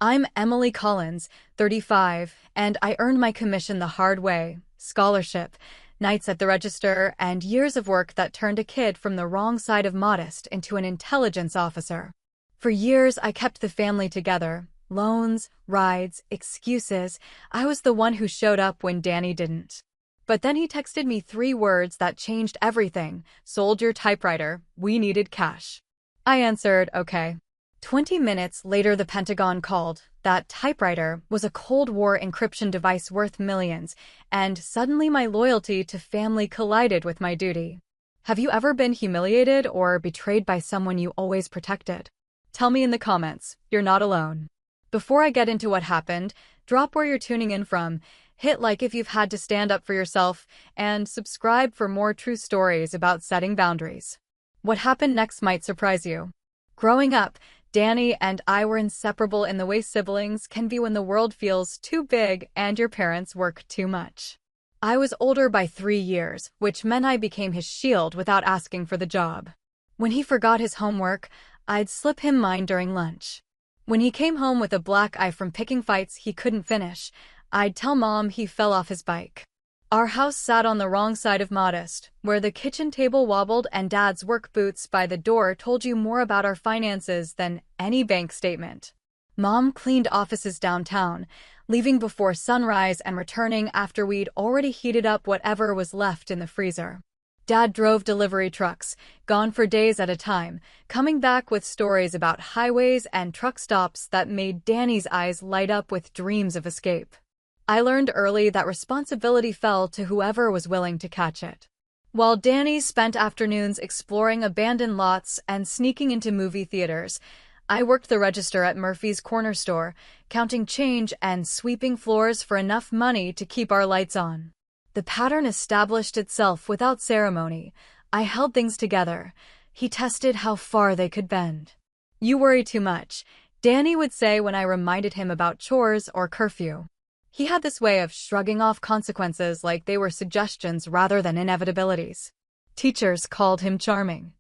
I'm Emily Collins, 35, and I earned my commission the hard way: scholarship, nights at the register, and years of work that turned a kid from the wrong side of modest into an intelligence officer. For years, I kept the family together. Loans, rides, excuses. I was the one who showed up when Danny didn't. But then he texted me 3 words that changed everything: "Sold your typewriter, we needed cash." I answered, okay. 20 minutes later, the Pentagon called. That typewriter was a Cold War encryption device worth millions, and suddenly my loyalty to family collided with my duty. Have you ever been humiliated or betrayed by someone you always protected? Tell me in the comments. You're not alone. Before I get into what happened, drop where you're tuning in from, hit like if you've had to stand up for yourself, and subscribe for more true stories about setting boundaries. What happened next might surprise you. Growing up, Danny and I were inseparable in the way siblings can be when the world feels too big and your parents work too much. I was older by 3 years, which meant I became his shield without asking for the job. When he forgot his homework, I'd slip him mine during lunch. When he came home with a black eye from picking fights he couldn't finish, I'd tell Mom he fell off his bike. Our house sat on the wrong side of modest, where the kitchen table wobbled and Dad's work boots by the door told you more about our finances than any bank statement. Mom cleaned offices downtown, leaving before sunrise and returning after we'd already heated up whatever was left in the freezer. Dad drove delivery trucks, gone for days at a time, coming back with stories about highways and truck stops that made Danny's eyes light up with dreams of escape. I learned early that responsibility fell to whoever was willing to catch it. While Danny spent afternoons exploring abandoned lots and sneaking into movie theaters, I worked the register at Murphy's Corner Store, counting change and sweeping floors for enough money to keep our lights on. The pattern established itself without ceremony. I held things together. He tested how far they could bend. "You worry too much," Danny would say when I reminded him about chores or curfew. He had this way of shrugging off consequences like they were suggestions rather than inevitabilities. Teachers called him charming.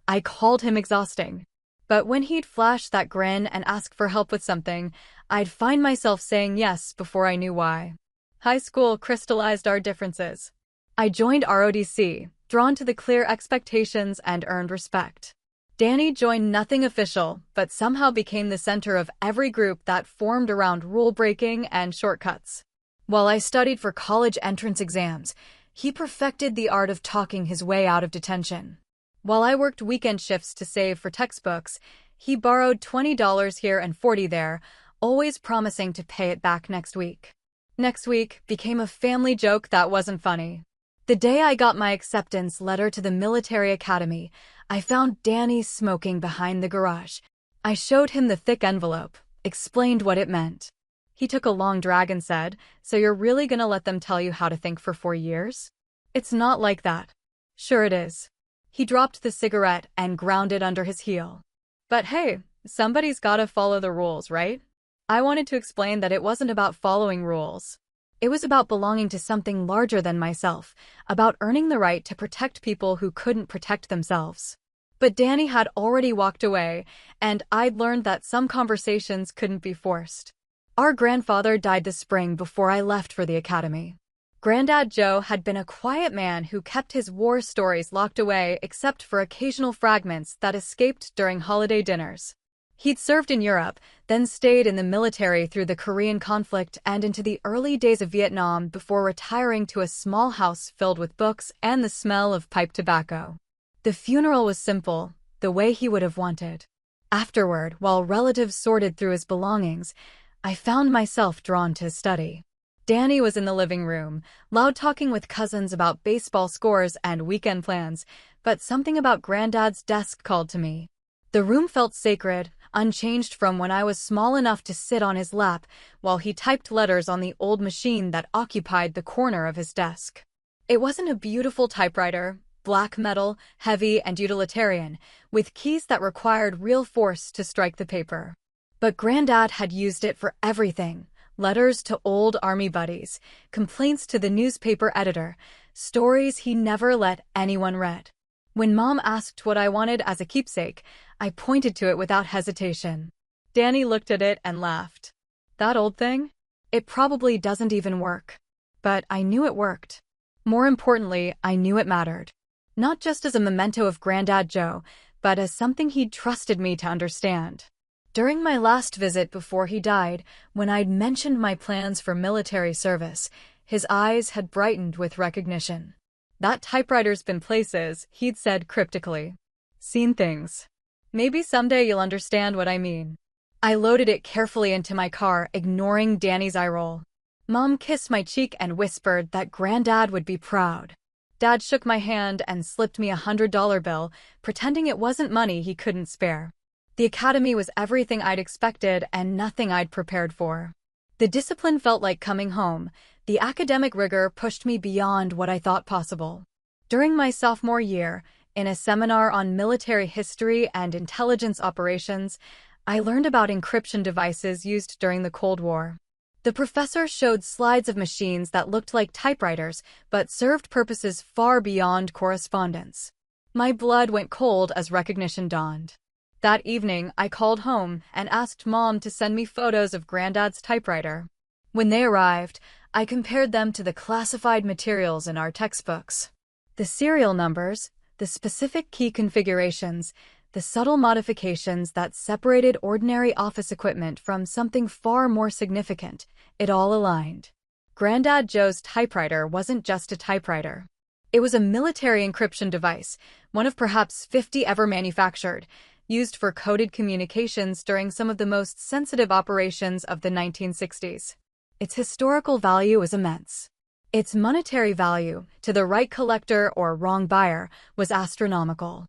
I called him exhausting. But when he'd flash that grin and ask for help with something, I'd find myself saying yes before I knew why. High school crystallized our differences. I joined ROTC, drawn to the clear expectations and earned respect. Danny joined nothing official, but somehow became the center of every group that formed around rule-breaking and shortcuts. While I studied for college entrance exams, he perfected the art of talking his way out of detention. While I worked weekend shifts to save for textbooks, he borrowed $20 here and $40 there, always promising to pay it back next week. Next week became a family joke that wasn't funny. The day I got my acceptance letter to the military academy, I found Danny smoking behind the garage. I showed him the thick envelope, explained what it meant. He took a long drag and said, "So you're really gonna let them tell you how to think for 4 years? It's not like that." "Sure it is." He dropped the cigarette and ground it under his heel. "But hey, somebody's gotta follow the rules, right?" I wanted to explain that it wasn't about following rules. It was about belonging to something larger than myself, about earning the right to protect people who couldn't protect themselves. But Danny had already walked away, and I'd learned that some conversations couldn't be forced. Our grandfather died the spring before I left for the academy. Granddad Joe had been a quiet man who kept his war stories locked away except for occasional fragments that escaped during holiday dinners. He'd served in Europe, then stayed in the military through the Korean conflict and into the early days of Vietnam before retiring to a small house filled with books and the smell of pipe tobacco. The funeral was simple, the way he would have wanted. Afterward, while relatives sorted through his belongings, I found myself drawn to his study. Danny was in the living room, loud talking with cousins about baseball scores and weekend plans, but something about Granddad's desk called to me. The room felt sacred, unchanged from when I was small enough to sit on his lap while he typed letters on the old machine that occupied the corner of his desk. It wasn't a beautiful typewriter, black metal, heavy and utilitarian, with keys that required real force to strike the paper. But Granddad had used it for everything: letters to old army buddies, complaints to the newspaper editor, stories he never let anyone read. When Mom asked what I wanted as a keepsake, I pointed to it without hesitation. Danny looked at it and laughed. That old thing? It probably doesn't even work. But I knew it worked. More importantly, I knew it mattered. Not just as a memento of Granddad Joe, but as something he'd trusted me to understand. During my last visit before he died, when I'd mentioned my plans for military service, his eyes had brightened with recognition. "That typewriter's been places," he'd said cryptically. "Seen things. Maybe someday you'll understand what I mean." I loaded it carefully into my car, ignoring Danny's eye roll. Mom kissed my cheek and whispered that Granddad would be proud. Dad shook my hand and slipped me $100 bill, pretending it wasn't money he couldn't spare. The academy was everything I'd expected and nothing I'd prepared for. The discipline felt like coming home. The academic rigor pushed me beyond what I thought possible. During my sophomore year, in a seminar on military history and intelligence operations, I learned about encryption devices used during the Cold War. The professor showed slides of machines that looked like typewriters but served purposes far beyond correspondence. My blood went cold as recognition dawned. That evening, I called home and asked Mom to send me photos of Granddad's typewriter. When they arrived, I compared them to the classified materials in our textbooks. The serial numbers, the specific key configurations, the subtle modifications that separated ordinary office equipment from something far more significant, it all aligned. Granddad Joe's typewriter wasn't just a typewriter. It was a military encryption device, one of perhaps 50 ever manufactured, used for coded communications during some of the most sensitive operations of the 1960s. Its historical value is immense. Its monetary value, to the right collector or wrong buyer, was astronomical.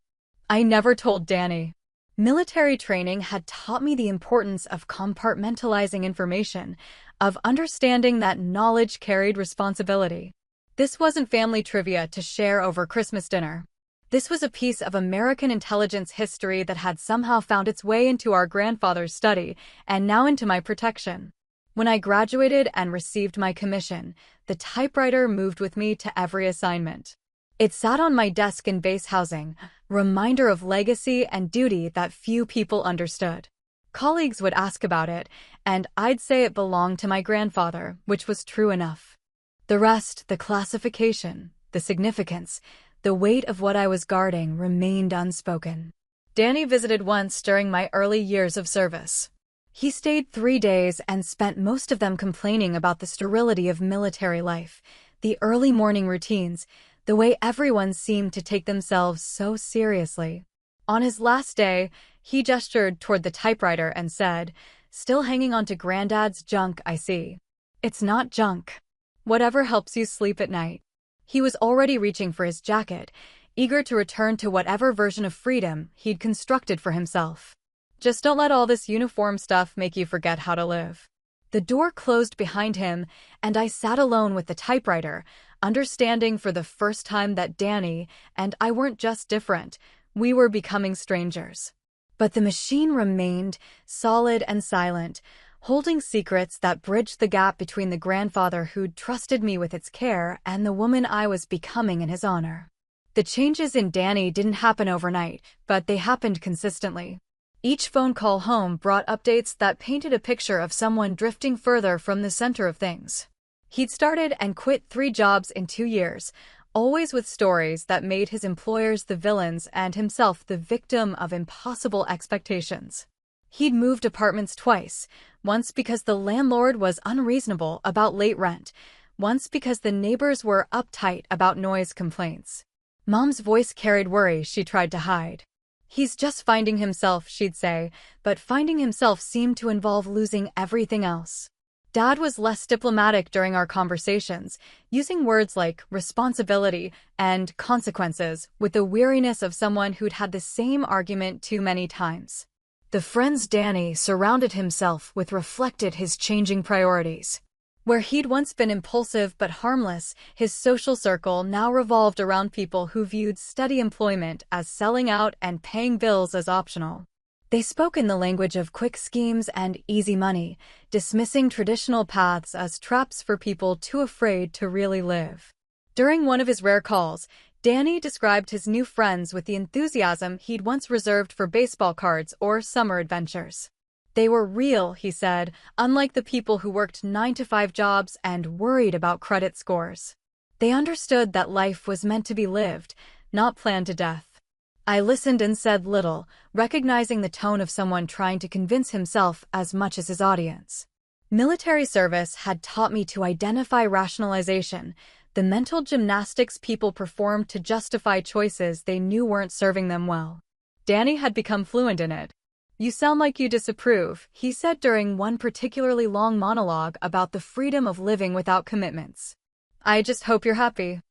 I never told Danny. Military training had taught me the importance of compartmentalizing information, of understanding that knowledge carried responsibility. This wasn't family trivia to share over Christmas dinner. This was a piece of American intelligence history that had somehow found its way into our grandfather's study and now into my protection. When I graduated and received my commission, the typewriter moved with me to every assignment. It sat on my desk in base housing, reminder of legacy and duty that few people understood. Colleagues would ask about it, and I'd say it belonged to my grandfather, which was true enough. The rest, the classification, the significance, the weight of what I was guarding remained unspoken. Danny visited once during my early years of service. He stayed 3 days and spent most of them complaining about the sterility of military life, the early morning routines, the way everyone seemed to take themselves so seriously. On his last day, he gestured toward the typewriter and said, "Still hanging on to Granddad's junk, I see." "It's not junk. Whatever helps you sleep at night." He was already reaching for his jacket, eager to return to whatever version of freedom he'd constructed for himself. "Just don't let all this uniform stuff make you forget how to live." The door closed behind him, and I sat alone with the typewriter, understanding for the first time that Danny and I weren't just different, we were becoming strangers. But the machine remained, solid and silent, holding secrets that bridged the gap between the grandfather who'd trusted me with its care and the woman I was becoming in his honor. The changes in Danny didn't happen overnight, but they happened consistently. Each phone call home brought updates that painted a picture of someone drifting further from the center of things. He'd started and quit 3 jobs in 2 years, always with stories that made his employers the villains and himself the victim of impossible expectations. He'd moved apartments twice, once because the landlord was unreasonable about late rent, once because the neighbors were uptight about noise complaints. Mom's voice carried worry she tried to hide. "He's just finding himself," she'd say, but finding himself seemed to involve losing everything else. Dad was less diplomatic during our conversations, using words like responsibility and consequences with the weariness of someone who'd had the same argument too many times. The friends Danny surrounded himself with reflected his changing priorities. Where he'd once been impulsive but harmless, his social circle now revolved around people who viewed steady employment as selling out and paying bills as optional. They spoke in the language of quick schemes and easy money, dismissing traditional paths as traps for people too afraid to really live. During one of his rare calls, Danny described his new friends with the enthusiasm he'd once reserved for baseball cards or summer adventures. They were real, he said, unlike the people who worked 9-to-5 jobs and worried about credit scores. They understood that life was meant to be lived, not planned to death. I listened and said little, recognizing the tone of someone trying to convince himself as much as his audience. Military service had taught me to identify rationalization, the mental gymnastics people performed to justify choices they knew weren't serving them well. Danny had become fluent in it. "You sound like you disapprove," he said during one particularly long monologue about the freedom of living without commitments. "I just hope you're happy."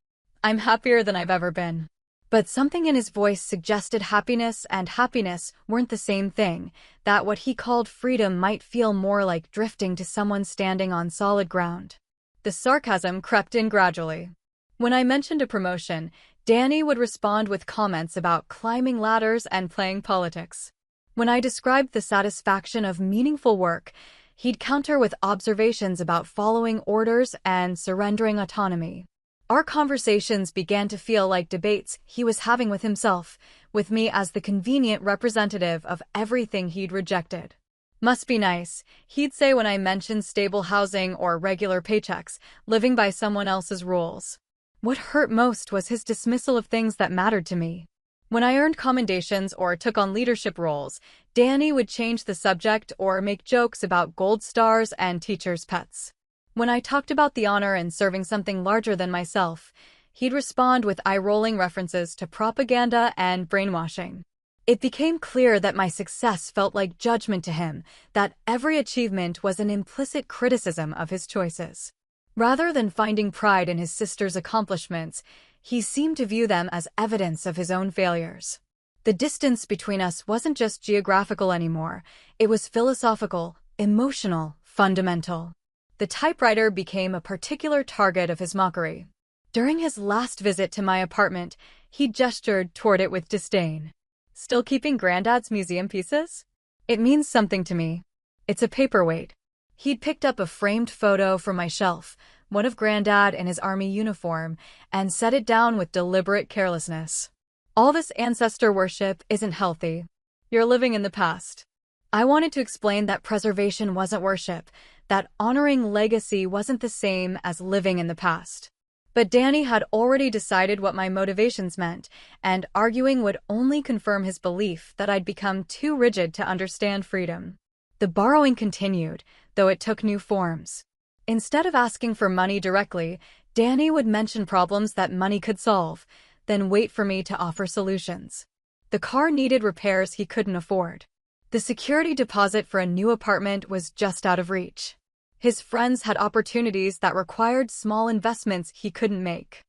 "I'm happier than I've ever been." But something in his voice suggested happiness and happiness weren't the same thing, that what he called freedom might feel more like drifting to someone standing on solid ground. The sarcasm crept in gradually. When I mentioned a promotion, Danny would respond with comments about climbing ladders and playing politics. When I described the satisfaction of meaningful work, he'd counter with observations about following orders and surrendering autonomy. Our conversations began to feel like debates he was having with himself, with me as the convenient representative of everything he'd rejected. "Must be nice," he'd say when I mentioned stable housing or regular paychecks, living by someone else's rules. What hurt most was his dismissal of things that mattered to me. When I earned commendations or took on leadership roles, Danny would change the subject or make jokes about gold stars and teachers' pets. When I talked about the honor in serving something larger than myself, he'd respond with eye-rolling references to propaganda and brainwashing. It became clear that my success felt like judgment to him, that every achievement was an implicit criticism of his choices. Rather than finding pride in his sister's accomplishments, he seemed to view them as evidence of his own failures. The distance between us wasn't just geographical anymore, it was philosophical, emotional, fundamental. The typewriter became a particular target of his mockery. During his last visit to my apartment, he gestured toward it with disdain. "Still keeping Granddad's museum pieces? It means something to me. It's a paperweight." He'd picked up a framed photo from my shelf, one of Granddad in his army uniform, and set it down with deliberate carelessness. "All this ancestor worship isn't healthy. You're living in the past." I wanted to explain that preservation wasn't worship, that honoring legacy wasn't the same as living in the past. But Danny had already decided what my motivations meant, and arguing would only confirm his belief that I'd become too rigid to understand freedom. The borrowing continued, though it took new forms. Instead of asking for money directly, Danny would mention problems that money could solve, then wait for me to offer solutions. The car needed repairs he couldn't afford. The security deposit for a new apartment was just out of reach. His friends had opportunities that required small investments he couldn't make.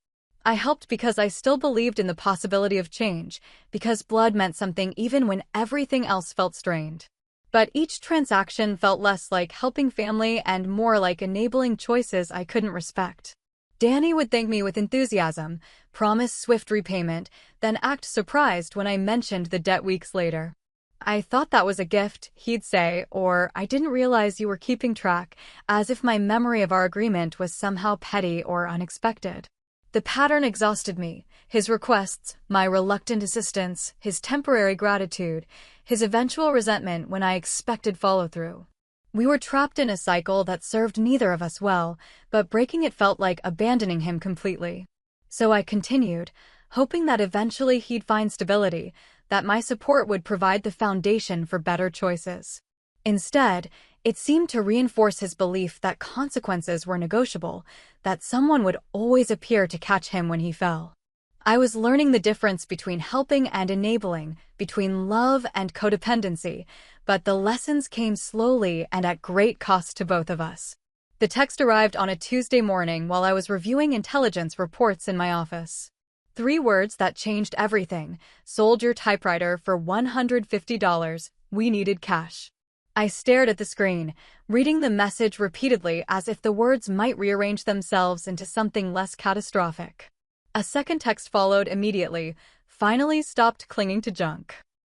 I helped because I still believed in the possibility of change, because blood meant something even when everything else felt strained. But each transaction felt less like helping family and more like enabling choices I couldn't respect. Danny would thank me with enthusiasm, promise swift repayment, then act surprised when I mentioned the debt weeks later. "I thought that was a gift," he'd say, or "I didn't realize you were keeping track," as if my memory of our agreement was somehow petty or unexpected. The pattern exhausted me. His requests, my reluctant assistance, his temporary gratitude, his eventual resentment when I expected follow-through. We were trapped in a cycle that served neither of us well, but breaking it felt like abandoning him completely. So I continued, hoping that eventually he'd find stability, that my support would provide the foundation for better choices. Instead, it seemed to reinforce his belief that consequences were negotiable, that someone would always appear to catch him when he fell. I was learning the difference between helping and enabling, between love and codependency, but the lessons came slowly and at great cost to both of us. The text arrived on a Tuesday morning while I was reviewing intelligence reports in my office. 3 words that changed everything: sold your typewriter for $150. We needed cash. I stared at the screen, reading the message repeatedly as if the words might rearrange themselves into something less catastrophic. A second text followed immediately: finally stopped clinging to junk.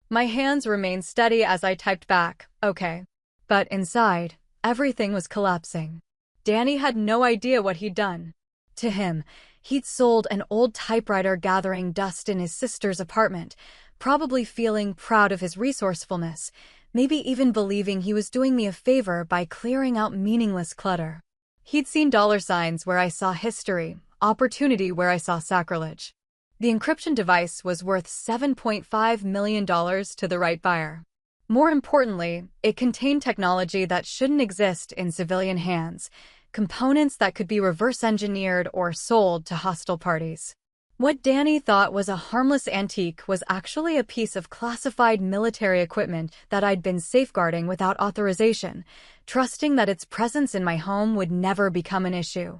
My hands remained steady as I typed back, "Okay." But inside, everything was collapsing. Danny had no idea what he'd done. To him, he'd sold an old typewriter gathering dust in his sister's apartment, probably feeling proud of his resourcefulness, maybe even believing he was doing me a favor by clearing out meaningless clutter. He'd seen dollar signs where I saw history, opportunity where I saw sacrilege. The encryption device was worth $7.5 million to the right buyer. More importantly, it contained technology that shouldn't exist in civilian hands, components that could be reverse-engineered or sold to hostile parties. What Danny thought was a harmless antique was actually a piece of classified military equipment that I'd been safeguarding without authorization, trusting that its presence in my home would never become an issue.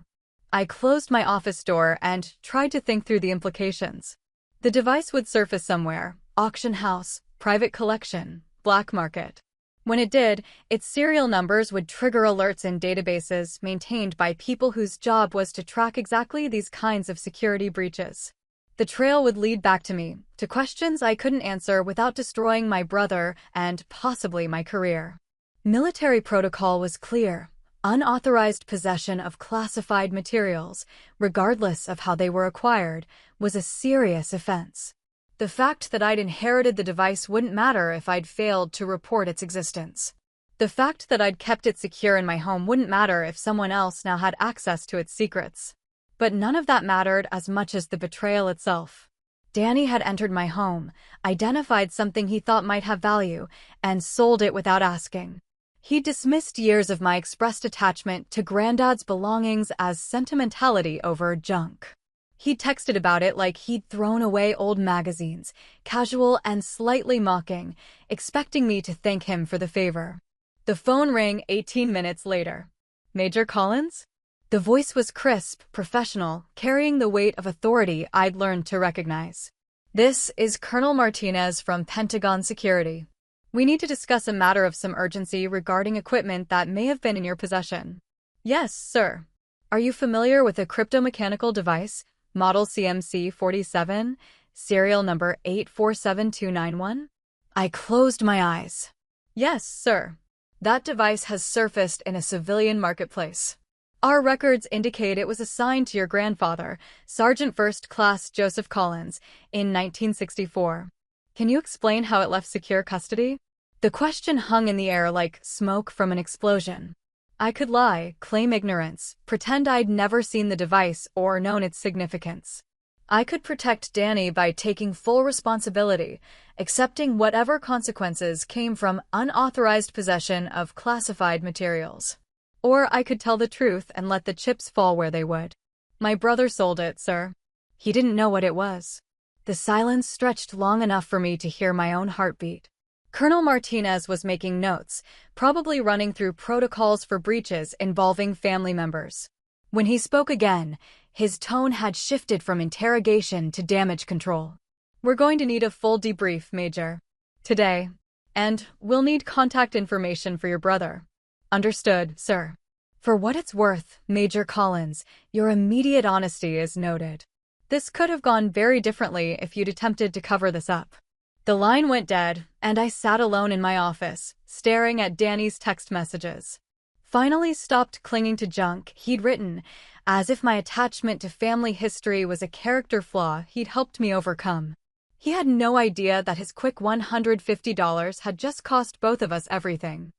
I closed my office door and tried to think through the implications. The device would surface somewhere: auction house, private collection, black market. When it did, its serial numbers would trigger alerts in databases maintained by people whose job was to track exactly these kinds of security breaches. The trail would lead back to me, to questions I couldn't answer without destroying my brother and possibly my career. Military protocol was clear: unauthorized possession of classified materials, regardless of how they were acquired, was a serious offense. The fact that I'd inherited the device wouldn't matter if I'd failed to report its existence. The fact that I'd kept it secure in my home wouldn't matter if someone else now had access to its secrets. But none of that mattered as much as the betrayal itself. Danny had entered my home, identified something he thought might have value, and sold it without asking. He dismissed years of my expressed attachment to Granddad's belongings as sentimentality over junk. He texted about it like he'd thrown away old magazines, casual and slightly mocking, expecting me to thank him for the favor. The phone rang 18 minutes later. "Major Collins?" The voice was crisp, professional, carrying the weight of authority I'd learned to recognize. "This is Colonel Martinez from Pentagon Security. We need to discuss a matter of some urgency regarding equipment that may have been in your possession." "Yes, sir." "Are you familiar with a cryptomechanical device, model CMC-47, serial number 847291? I closed my eyes. "Yes, sir. That device has surfaced in a civilian marketplace. Our records indicate it was assigned to your grandfather, Sergeant First Class Joseph Collins, in 1964. Can you explain how it left secure custody?" The question hung in the air like smoke from an explosion. I could lie, claim ignorance, pretend I'd never seen the device or known its significance. I could protect Danny by taking full responsibility, accepting whatever consequences came from unauthorized possession of classified materials. Or I could tell the truth and let the chips fall where they would. "My brother sold it, sir. He didn't know what it was." The silence stretched long enough for me to hear my own heartbeat. Colonel Martinez was making notes, probably running through protocols for breaches involving family members. When he spoke again, his tone had shifted from interrogation to damage control. "We're going to need a full debrief, Major. Today. And we'll need contact information for your brother." "Understood, sir." "For what it's worth, Major Collins, your immediate honesty is noted. This could have gone very differently if you'd attempted to cover this up." The line went dead, and I sat alone in my office, staring at Danny's text messages. Finally stopped clinging to junk he'd written, as if my attachment to family history was a character flaw he'd helped me overcome. He had no idea that his quick $150 had just cost both of us everything.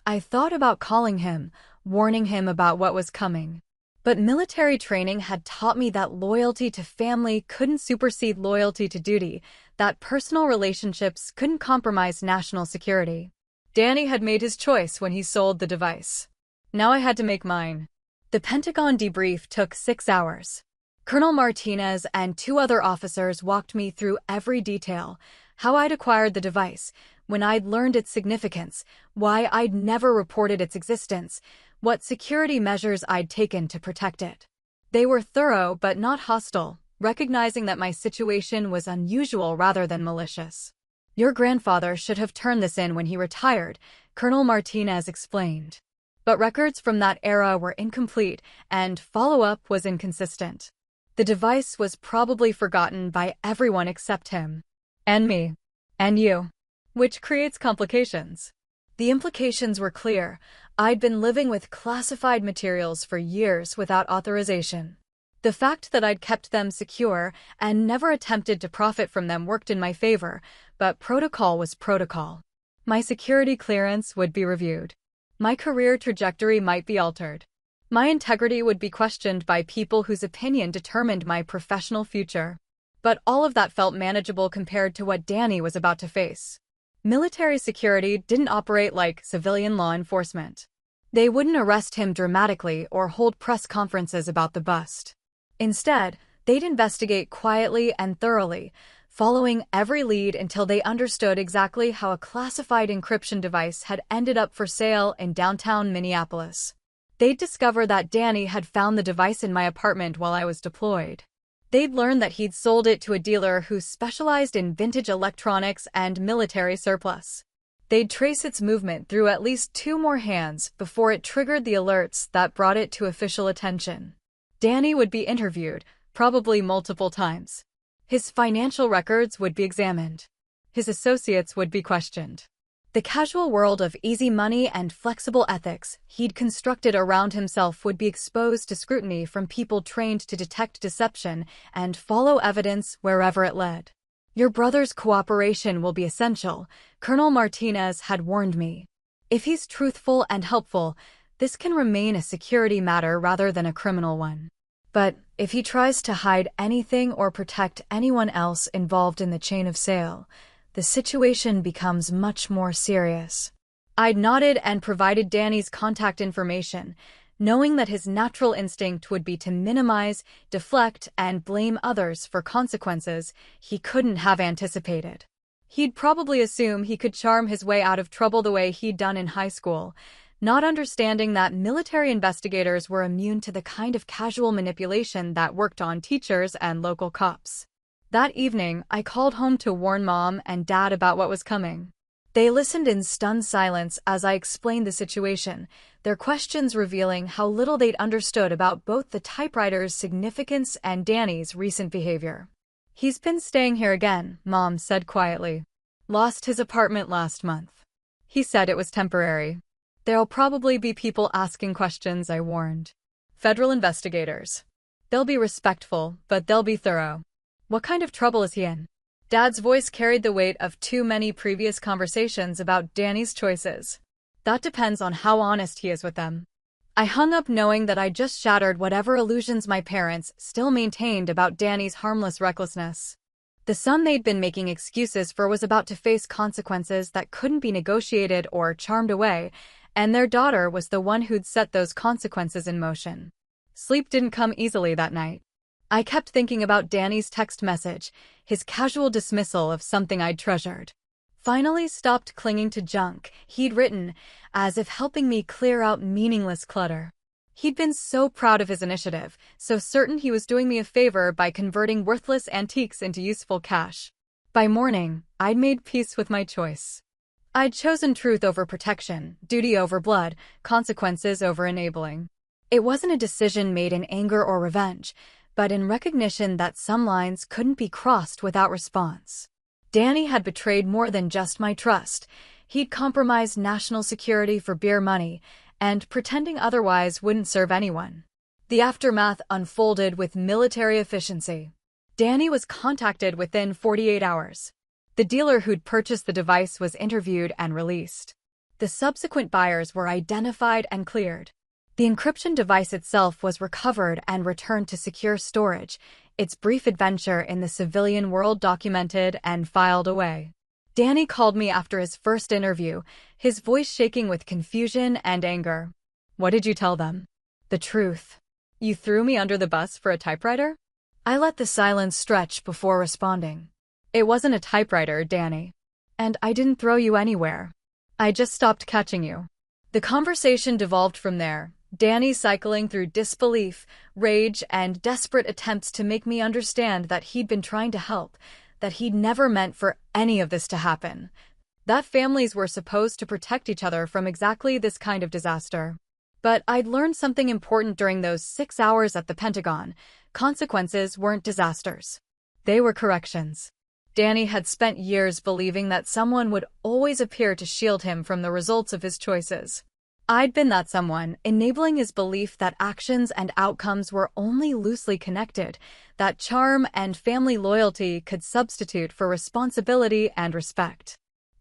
I thought about calling him, warning him about what was coming. But military training had taught me that loyalty to family couldn't supersede loyalty to duty, that personal relationships couldn't compromise national security. Danny had made his choice when he sold the device. Now I had to make mine. The Pentagon debrief took 6 hours. Colonel Martinez and 2 other officers walked me through every detail: how I'd acquired the device, when I'd learned its significance, why I'd never reported its existence, what security measures I'd taken to protect it. They were thorough but not hostile, recognizing that my situation was unusual rather than malicious. "Your grandfather should have turned this in when he retired," Colonel Martinez explained. But records from that era were incomplete, and follow-up was inconsistent. The device was probably forgotten by everyone except him. And me. And you. Which creates complications. The implications were clear. I'd been living with classified materials for years without authorization. The fact that I'd kept them secure and never attempted to profit from them worked in my favor, but protocol was protocol. My security clearance would be reviewed. My career trajectory might be altered. My integrity would be questioned by people whose opinion determined my professional future. But all of that felt manageable compared to what Danny was about to face. Military security didn't operate like civilian law enforcement. They wouldn't arrest him dramatically or hold press conferences about the bust. Instead, they'd investigate quietly and thoroughly, following every lead until they understood exactly how a classified encryption device had ended up for sale in downtown Minneapolis. They'd discover that Danny had found the device in my apartment while I was deployed. They'd learn that he'd sold it to a dealer who specialized in vintage electronics and military surplus. They'd trace its movement through at least 2 more hands before it triggered the alerts that brought it to official attention. Danny would be interviewed, probably multiple times. His financial records would be examined. His associates would be questioned. The casual world of easy money and flexible ethics he'd constructed around himself would be exposed to scrutiny from people trained to detect deception and follow evidence wherever it led. Your brother's cooperation will be essential, Colonel Martinez had warned me. If he's truthful and helpful, this can remain a security matter rather than a criminal one. But if he tries to hide anything or protect anyone else involved in the chain of sale, the situation becomes much more serious. I'd nodded and provided Danny's contact information, knowing that his natural instinct would be to minimize, deflect, and blame others for consequences he couldn't have anticipated. He'd probably assume he could charm his way out of trouble the way he'd done in high school, not understanding that military investigators were immune to the kind of casual manipulation that worked on teachers and local cops. That evening, I called home to warn Mom and Dad about what was coming. They listened in stunned silence as I explained the situation, their questions revealing how little they'd understood about both the typewriter's significance and Danny's recent behavior. He's been staying here again, Mom said quietly. Lost his apartment last month. He said it was temporary. There'll probably be people asking questions, I warned. Federal investigators. They'll be respectful, but they'll be thorough. What kind of trouble is he in? Dad's voice carried the weight of too many previous conversations about Danny's choices. That depends on how honest he is with them. I hung up knowing that I just shattered whatever illusions my parents still maintained about Danny's harmless recklessness. The son they'd been making excuses for was about to face consequences that couldn't be negotiated or charmed away, and their daughter was the one who'd set those consequences in motion. Sleep didn't come easily that night. I kept thinking about Danny's text message, his casual dismissal of something I'd treasured. Finally stopped clinging to junk he'd written, as if helping me clear out meaningless clutter. He'd been so proud of his initiative, so certain he was doing me a favor by converting worthless antiques into useful cash. By morning, I'd made peace with my choice. I'd chosen truth over protection, duty over blood, consequences over enabling. It wasn't a decision made in anger or revenge, but in recognition that some lines couldn't be crossed without response. Danny had betrayed more than just my trust. He'd compromised national security for beer money, and pretending otherwise wouldn't serve anyone. The aftermath unfolded with military efficiency. Danny was contacted within 48 hours. The dealer who'd purchased the device was interviewed and released. The subsequent buyers were identified and cleared. The encryption device itself was recovered and returned to secure storage, its brief adventure in the civilian world documented and filed away. Danny called me after his first interview, his voice shaking with confusion and anger. What did you tell them? The truth. You threw me under the bus for a typewriter? I let the silence stretch before responding. It wasn't a typewriter, Danny. And I didn't throw you anywhere. I just stopped catching you. The conversation devolved from there, Danny cycling through disbelief, rage, and desperate attempts to make me understand that he'd been trying to help, that he'd never meant for any of this to happen, that families were supposed to protect each other from exactly this kind of disaster. But I'd learned something important during those 6 hours at the Pentagon. Consequences weren't disasters. They were corrections. Danny had spent years believing that someone would always appear to shield him from the results of his choices. I'd been that someone, enabling his belief that actions and outcomes were only loosely connected, that charm and family loyalty could substitute for responsibility and respect.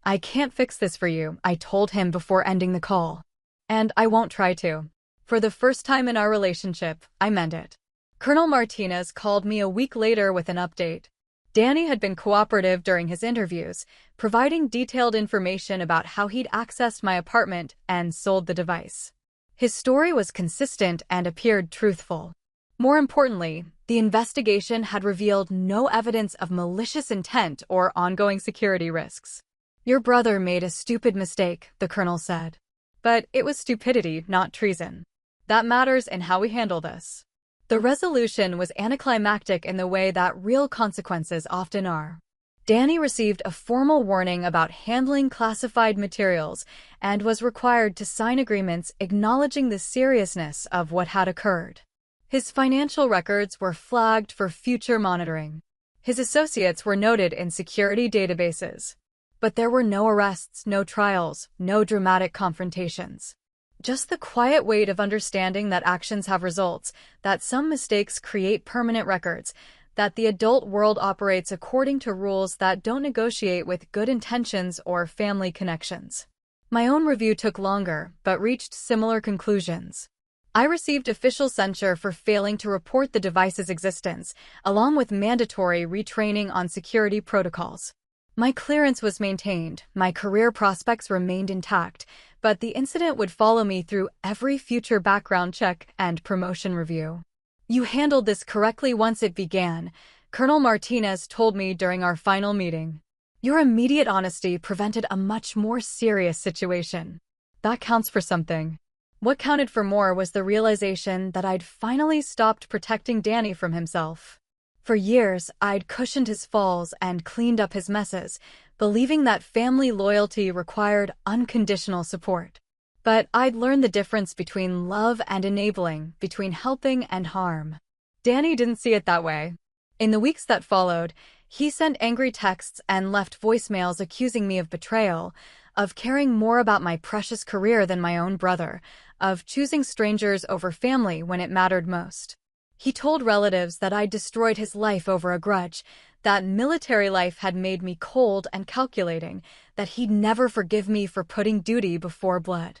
"I can't fix this for you," I told him before ending the call. "And I won't try to." For the first time in our relationship, I meant it. Colonel Martinez called me a week later with an update. Danny had been cooperative during his interviews, providing detailed information about how he'd accessed my apartment and sold the device. His story was consistent and appeared truthful. More importantly, the investigation had revealed no evidence of malicious intent or ongoing security risks. "Your brother made a stupid mistake," the colonel said. "But it was stupidity, not treason. That matters in how we handle this." The resolution was anticlimactic in the way that real consequences often are. Danny received a formal warning about handling classified materials and was required to sign agreements acknowledging the seriousness of what had occurred. His financial records were flagged for future monitoring. His associates were noted in security databases. But there were no arrests, no trials, no dramatic confrontations. Just the quiet weight of understanding that actions have results, that some mistakes create permanent records, that the adult world operates according to rules that don't negotiate with good intentions or family connections. My own review took longer, but reached similar conclusions. I received official censure for failing to report the device's existence, along with mandatory retraining on security protocols. My clearance was maintained, my career prospects remained intact, but the incident would follow me through every future background check and promotion review. "You handled this correctly once it began," Colonel Martinez told me during our final meeting. "Your immediate honesty prevented a much more serious situation." That counts for something. What counted for more was the realization that I'd finally stopped protecting Danny from himself. For years, I'd cushioned his falls and cleaned up his messes, believing that family loyalty required unconditional support. But I'd learned the difference between love and enabling, between helping and harm. Danny didn't see it that way. In the weeks that followed, he sent angry texts and left voicemails accusing me of betrayal, of caring more about my precious career than my own brother, of choosing strangers over family when it mattered most. He told relatives that I'd destroyed his life over a grudge, that military life had made me cold and calculating, that he'd never forgive me for putting duty before blood.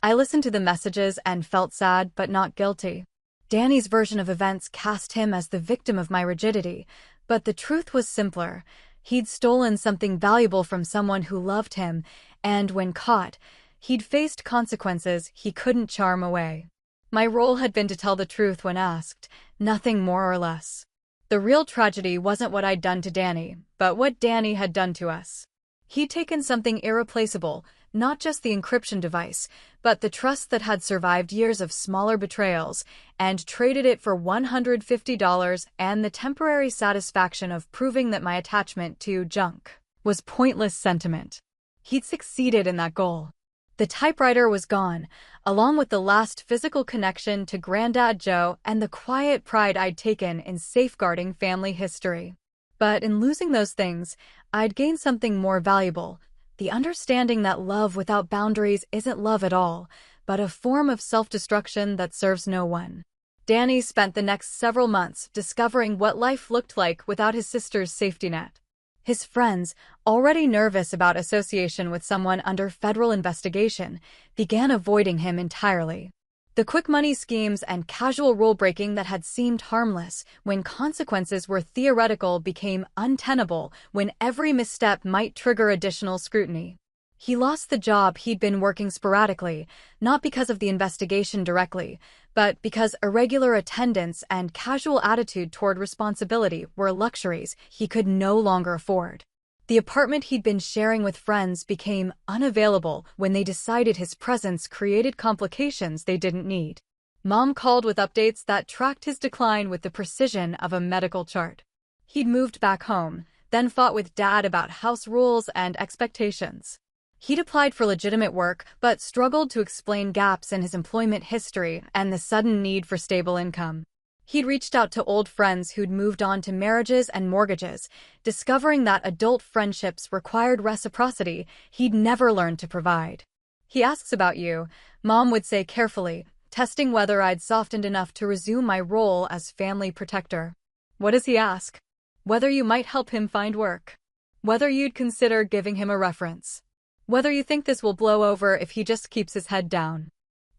I listened to the messages and felt sad but not guilty. Danny's version of events cast him as the victim of my rigidity, but the truth was simpler. He'd stolen something valuable from someone who loved him, and when caught, he'd faced consequences he couldn't charm away. My role had been to tell the truth when asked, nothing more or less. The real tragedy wasn't what I'd done to Danny, but what Danny had done to us. He'd taken something irreplaceable, not just the encryption device, but the trust that had survived years of smaller betrayals, and traded it for $150 and the temporary satisfaction of proving that my attachment to junk was pointless sentiment. He'd succeeded in that goal. The typewriter was gone, along with the last physical connection to Granddad Joe and the quiet pride I'd taken in safeguarding family history. But in losing those things, I'd gained something more valuable, the understanding that love without boundaries isn't love at all, but a form of self-destruction that serves no one. Danny spent the next several months discovering what life looked like without his sister's safety net. His friends, already nervous about association with someone under federal investigation, began avoiding him entirely. The quick money schemes and casual rule-breaking that had seemed harmless when consequences were theoretical became untenable when every misstep might trigger additional scrutiny. He lost the job he'd been working sporadically, not because of the investigation directly, but because irregular attendance and casual attitude toward responsibility were luxuries he could no longer afford. The apartment he'd been sharing with friends became unavailable when they decided his presence created complications they didn't need. Mom called with updates that tracked his decline with the precision of a medical chart. He'd moved back home, then fought with Dad about house rules and expectations. He'd applied for legitimate work, but struggled to explain gaps in his employment history and the sudden need for stable income. He'd reached out to old friends who'd moved on to marriages and mortgages, discovering that adult friendships required reciprocity he'd never learned to provide. "He asks about you," Mom would say carefully, testing whether I'd softened enough to resume my role as family protector. "What does he ask?" "Whether you might help him find work. Whether you'd consider giving him a reference." Whether you think this will blow over if he just keeps his head down.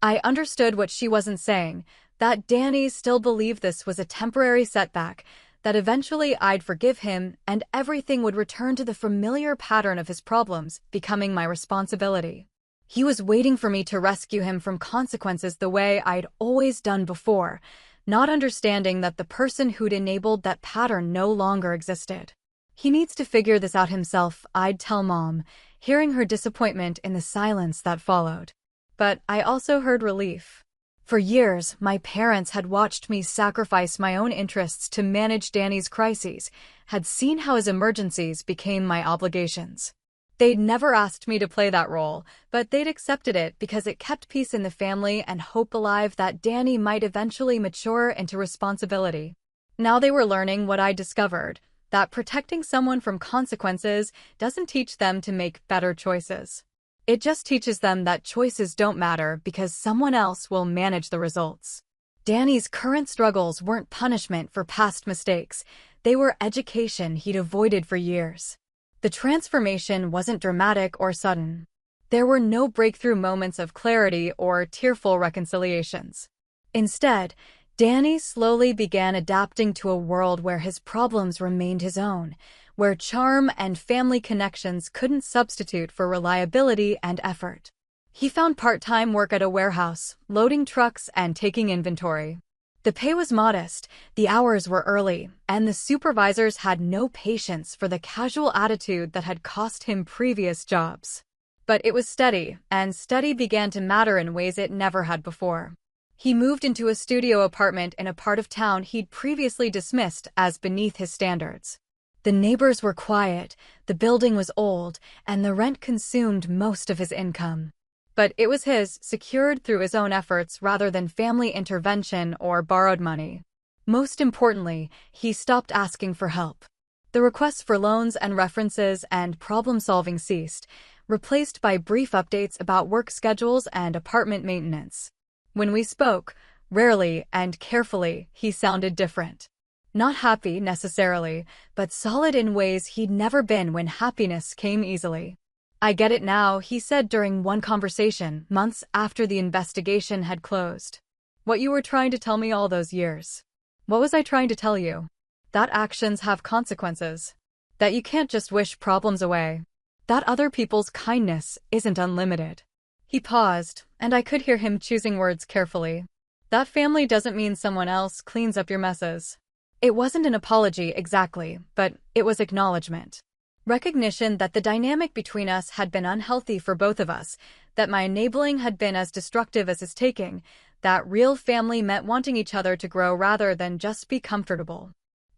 I understood what she wasn't saying, that Danny still believed this was a temporary setback, that eventually I'd forgive him and everything would return to the familiar pattern of his problems, becoming my responsibility. He was waiting for me to rescue him from consequences the way I'd always done before, not understanding that the person who'd enabled that pattern no longer existed. He needs to figure this out himself, I'd tell Mom, hearing her disappointment in the silence that followed. But I also heard relief. For years, my parents had watched me sacrifice my own interests to manage Danny's crises, had seen how his emergencies became my obligations. They'd never asked me to play that role, but they'd accepted it because it kept peace in the family and hope alive that Danny might eventually mature into responsibility. Now they were learning what I discovered, that protecting someone from consequences doesn't teach them to make better choices. It just teaches them that choices don't matter because someone else will manage the results. Danny's current struggles weren't punishment for past mistakes. They were education he'd avoided for years. The transformation wasn't dramatic or sudden. There were no breakthrough moments of clarity or tearful reconciliations. Instead, Danny slowly began adapting to a world where his problems remained his own, where charm and family connections couldn't substitute for reliability and effort. He found part-time work at a warehouse, loading trucks and taking inventory. The pay was modest, the hours were early, and the supervisors had no patience for the casual attitude that had cost him previous jobs. But it was steady, and steady began to matter in ways it never had before. He moved into a studio apartment in a part of town he'd previously dismissed as beneath his standards. The neighbors were quiet, the building was old, and the rent consumed most of his income. But it was his, secured through his own efforts rather than family intervention or borrowed money. Most importantly, he stopped asking for help. The requests for loans and references and problem-solving ceased, replaced by brief updates about work schedules and apartment maintenance. When we spoke, rarely and carefully, he sounded different. Not happy necessarily, but solid in ways he'd never been when happiness came easily. "I get it now," he said during one conversation, months after the investigation had closed. "What you were trying to tell me all those years. What was I trying to tell you? That actions have consequences. That you can't just wish problems away. That other people's kindness isn't unlimited." He paused, and I could hear him choosing words carefully. "That family doesn't mean someone else cleans up your messes." It wasn't an apology exactly, but it was acknowledgement. Recognition that the dynamic between us had been unhealthy for both of us, that my enabling had been as destructive as his taking, that real family meant wanting each other to grow rather than just be comfortable.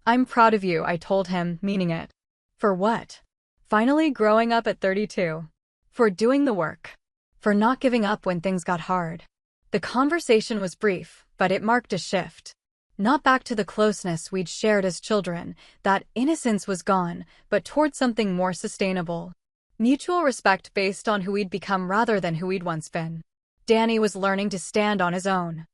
"I'm proud of you," I told him, meaning it. For what? Finally growing up at 32. For doing the work. For not giving up when things got hard. The conversation was brief, but it marked a shift. Not back to the closeness we'd shared as children, that innocence was gone, but toward something more sustainable. Mutual respect based on who we'd become rather than who we'd once been. Danny was learning to stand on his own.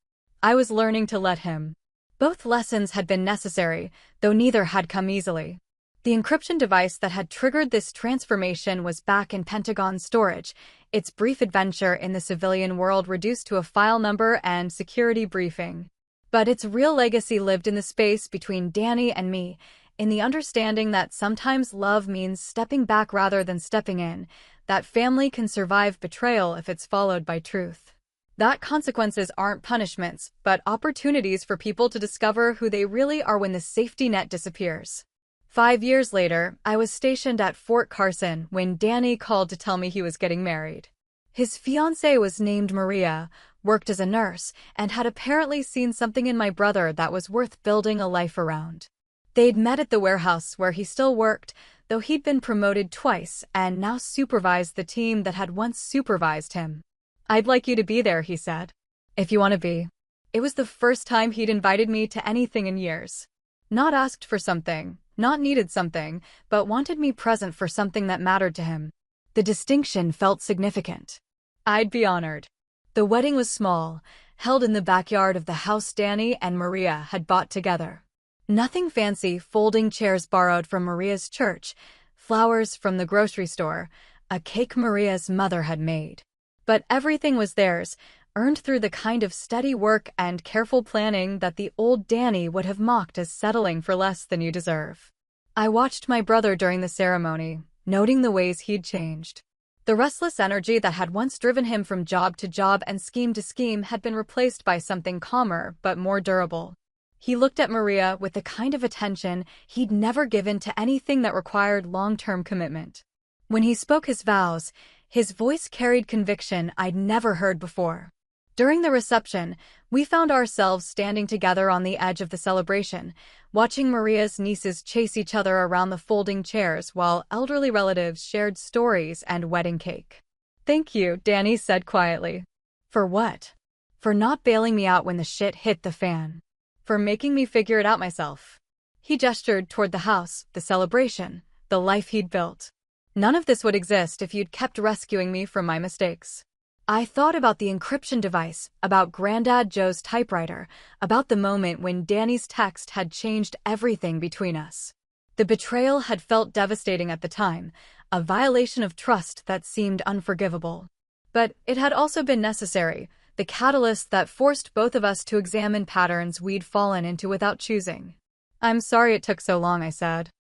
I was learning to let him. Both lessons had been necessary, though neither had come easily. The encryption device that had triggered this transformation was back in Pentagon storage, its brief adventure in the civilian world reduced to a file number and security briefing. But its real legacy lived in the space between Danny and me, in the understanding that sometimes love means stepping back rather than stepping in, that family can survive betrayal if it's followed by truth. That consequences aren't punishments, but opportunities for people to discover who they really are when the safety net disappears. 5 years later, I was stationed at Fort Carson when Danny called to tell me he was getting married. His fiancée was named Maria, worked as a nurse, and had apparently seen something in my brother that was worth building a life around. They'd met at the warehouse where he still worked, though he'd been promoted twice and now supervised the team that had once supervised him. "I'd like you to be there," he said. "If you want to be." It was the first time he'd invited me to anything in years. Not asked for something, not needed something, but wanted me present for something that mattered to him. The distinction felt significant. I'd be honored. The wedding was small, held in the backyard of the house Danny and Maria had bought together. Nothing fancy, folding chairs borrowed from Maria's church, flowers from the grocery store, a cake Maria's mother had made. But everything was theirs, earned through the kind of steady work and careful planning that the old Danny would have mocked as settling for less than you deserve. I watched my brother during the ceremony, noting the ways he'd changed. The restless energy that had once driven him from job to job and scheme to scheme had been replaced by something calmer but more durable. He looked at Maria with the kind of attention he'd never given to anything that required long-term commitment. When he spoke his vows, his voice carried conviction I'd never heard before. During the reception, we found ourselves standing together on the edge of the celebration, watching Maria's nieces chase each other around the folding chairs while elderly relatives shared stories and wedding cake. "Thank you," Danny said quietly. "For what?" "For not bailing me out when the shit hit the fan. For making me figure it out myself." He gestured toward the house, the celebration, the life he'd built. "None of this would exist if you'd kept rescuing me from my mistakes." I thought about the encryption device, about Granddad Joe's typewriter, about the moment when Danny's text had changed everything between us. The betrayal had felt devastating at the time, a violation of trust that seemed unforgivable. But it had also been necessary, the catalyst that forced both of us to examine patterns we'd fallen into without choosing. "I'm sorry it took so long," I said.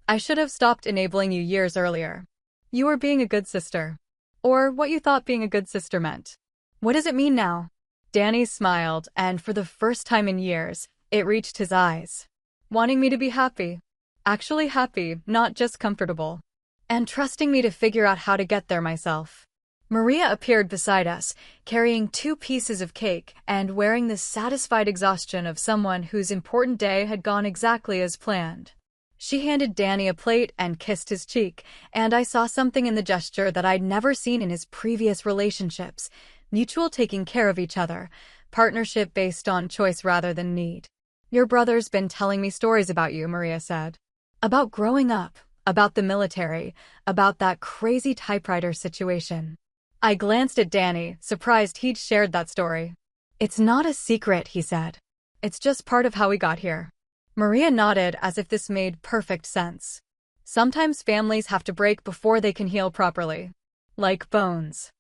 "I should have stopped enabling you years earlier. You were being a good sister." Or what you thought being a good sister meant. "What does it mean now?" Danny smiled, and for the first time in years, it reached his eyes. "Wanting me to be happy. Actually happy, not just comfortable. And trusting me to figure out how to get there myself." Maria appeared beside us, carrying 2 pieces of cake and wearing the satisfied exhaustion of someone whose important day had gone exactly as planned. She handed Danny a plate and kissed his cheek, and I saw something in the gesture that I'd never seen in his previous relationships: mutual taking care of each other, partnership based on choice rather than need. "Your brother's been telling me stories about you," Maria said. "About growing up, about the military, about that crazy typewriter situation." I glanced at Danny, surprised he'd shared that story. "It's not a secret," he said. "It's just part of how we got here." Maria nodded as if this made perfect sense. Sometimes families have to break before they can heal properly. Like bones.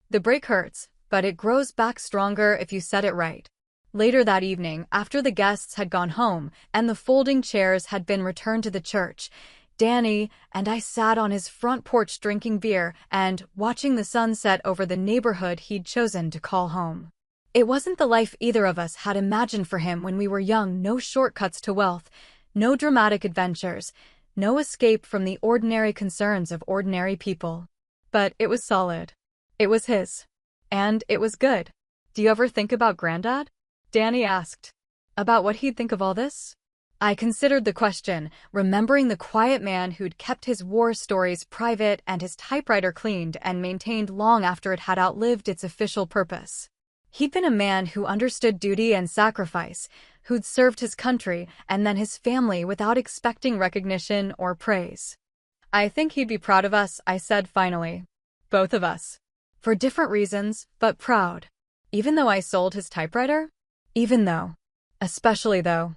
The break hurts, but it grows back stronger if you set it right. Later that evening, after the guests had gone home and the folding chairs had been returned to the church, Danny and I sat on his front porch drinking beer and watching the sun set over the neighborhood he'd chosen to call home. It wasn't the life either of us had imagined for him when we were young. No shortcuts to wealth, no dramatic adventures, no escape from the ordinary concerns of ordinary people. But it was solid. It was his. And it was good. "Do you ever think about Granddad?" Danny asked. "About what he'd think of all this?" I considered the question, remembering the quiet man who'd kept his war stories private and his typewriter cleaned and maintained long after it had outlived its official purpose. He'd been a man who understood duty and sacrifice, who'd served his country and then his family without expecting recognition or praise. "I think he'd be proud of us," I said finally. "Both of us. For different reasons, but proud." Even though I sold his typewriter? Even though. Especially though.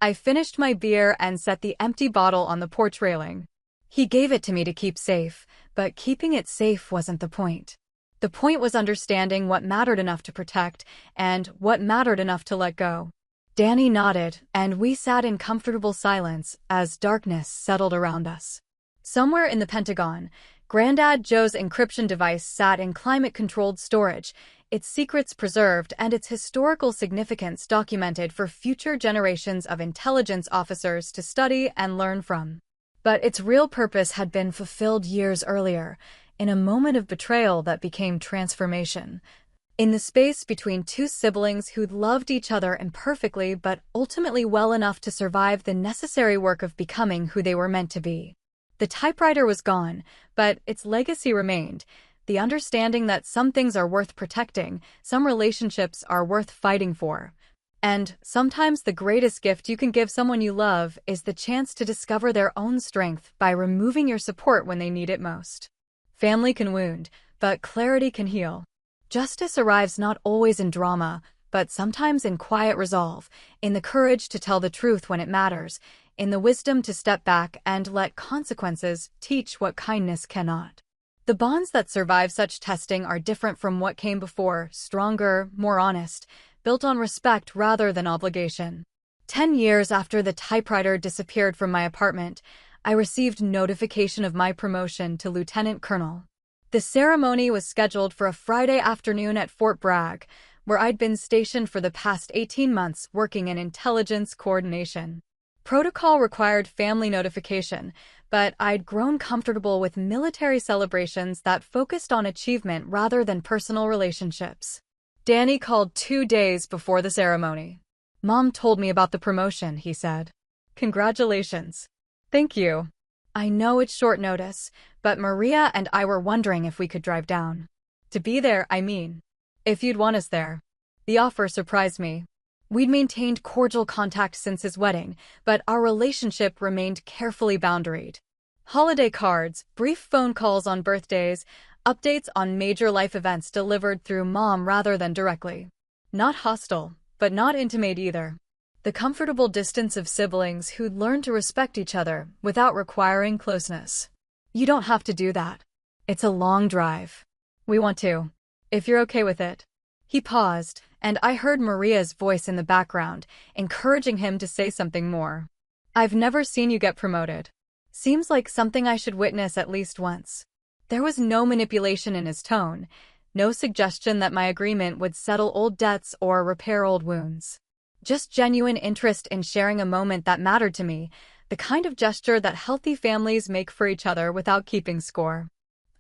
I finished my beer and set the empty bottle on the porch railing. He gave it to me to keep safe, but keeping it safe wasn't the point. The point was understanding what mattered enough to protect and what mattered enough to let go. Danny nodded, and we sat in comfortable silence as darkness settled around us. Somewhere in the Pentagon, Granddad Joe's encryption device sat in climate-controlled storage, its secrets preserved and its historical significance documented for future generations of intelligence officers to study and learn from. But its real purpose had been fulfilled years earlier, in a moment of betrayal that became transformation. In the space between 2 siblings who'd loved each other imperfectly but ultimately well enough to survive the necessary work of becoming who they were meant to be. The typewriter was gone, but its legacy remained. The understanding that some things are worth protecting, some relationships are worth fighting for. And sometimes the greatest gift you can give someone you love is the chance to discover their own strength by removing your support when they need it most. Family can wound, but clarity can heal. Justice arrives not always in drama, but sometimes in quiet resolve, in the courage to tell the truth when it matters, in the wisdom to step back and let consequences teach what kindness cannot. The bonds that survive such testing are different from what came before, stronger, more honest, built on respect rather than obligation. 10 years after the typewriter disappeared from my apartment, I received notification of my promotion to lieutenant colonel. The ceremony was scheduled for a Friday afternoon at Fort Bragg, where I'd been stationed for the past 18 months working in intelligence coordination. Protocol required family notification, but I'd grown comfortable with military celebrations that focused on achievement rather than personal relationships. Danny called 2 days before the ceremony. "Mom told me about the promotion," he said. "Congratulations." "Thank you." "I know it's short notice, but Maria and I were wondering if we could drive down. To be there, I mean. If you'd want us there." The offer surprised me. We'd maintained cordial contact since his wedding, but our relationship remained carefully boundaried. Holiday cards, brief phone calls on birthdays, updates on major life events delivered through Mom rather than directly. Not hostile, but not intimate either. The comfortable distance of siblings who'd learned to respect each other without requiring closeness. "You don't have to do that. It's a long drive. We want to. If you're okay with it." He paused, and I heard Maria's voice in the background, encouraging him to say something more. "I've never seen you get promoted. Seems like something I should witness at least once." There was no manipulation in his tone, no suggestion that my agreement would settle old debts or repair old wounds. Just genuine interest in sharing a moment that mattered to me, the kind of gesture that healthy families make for each other without keeping score.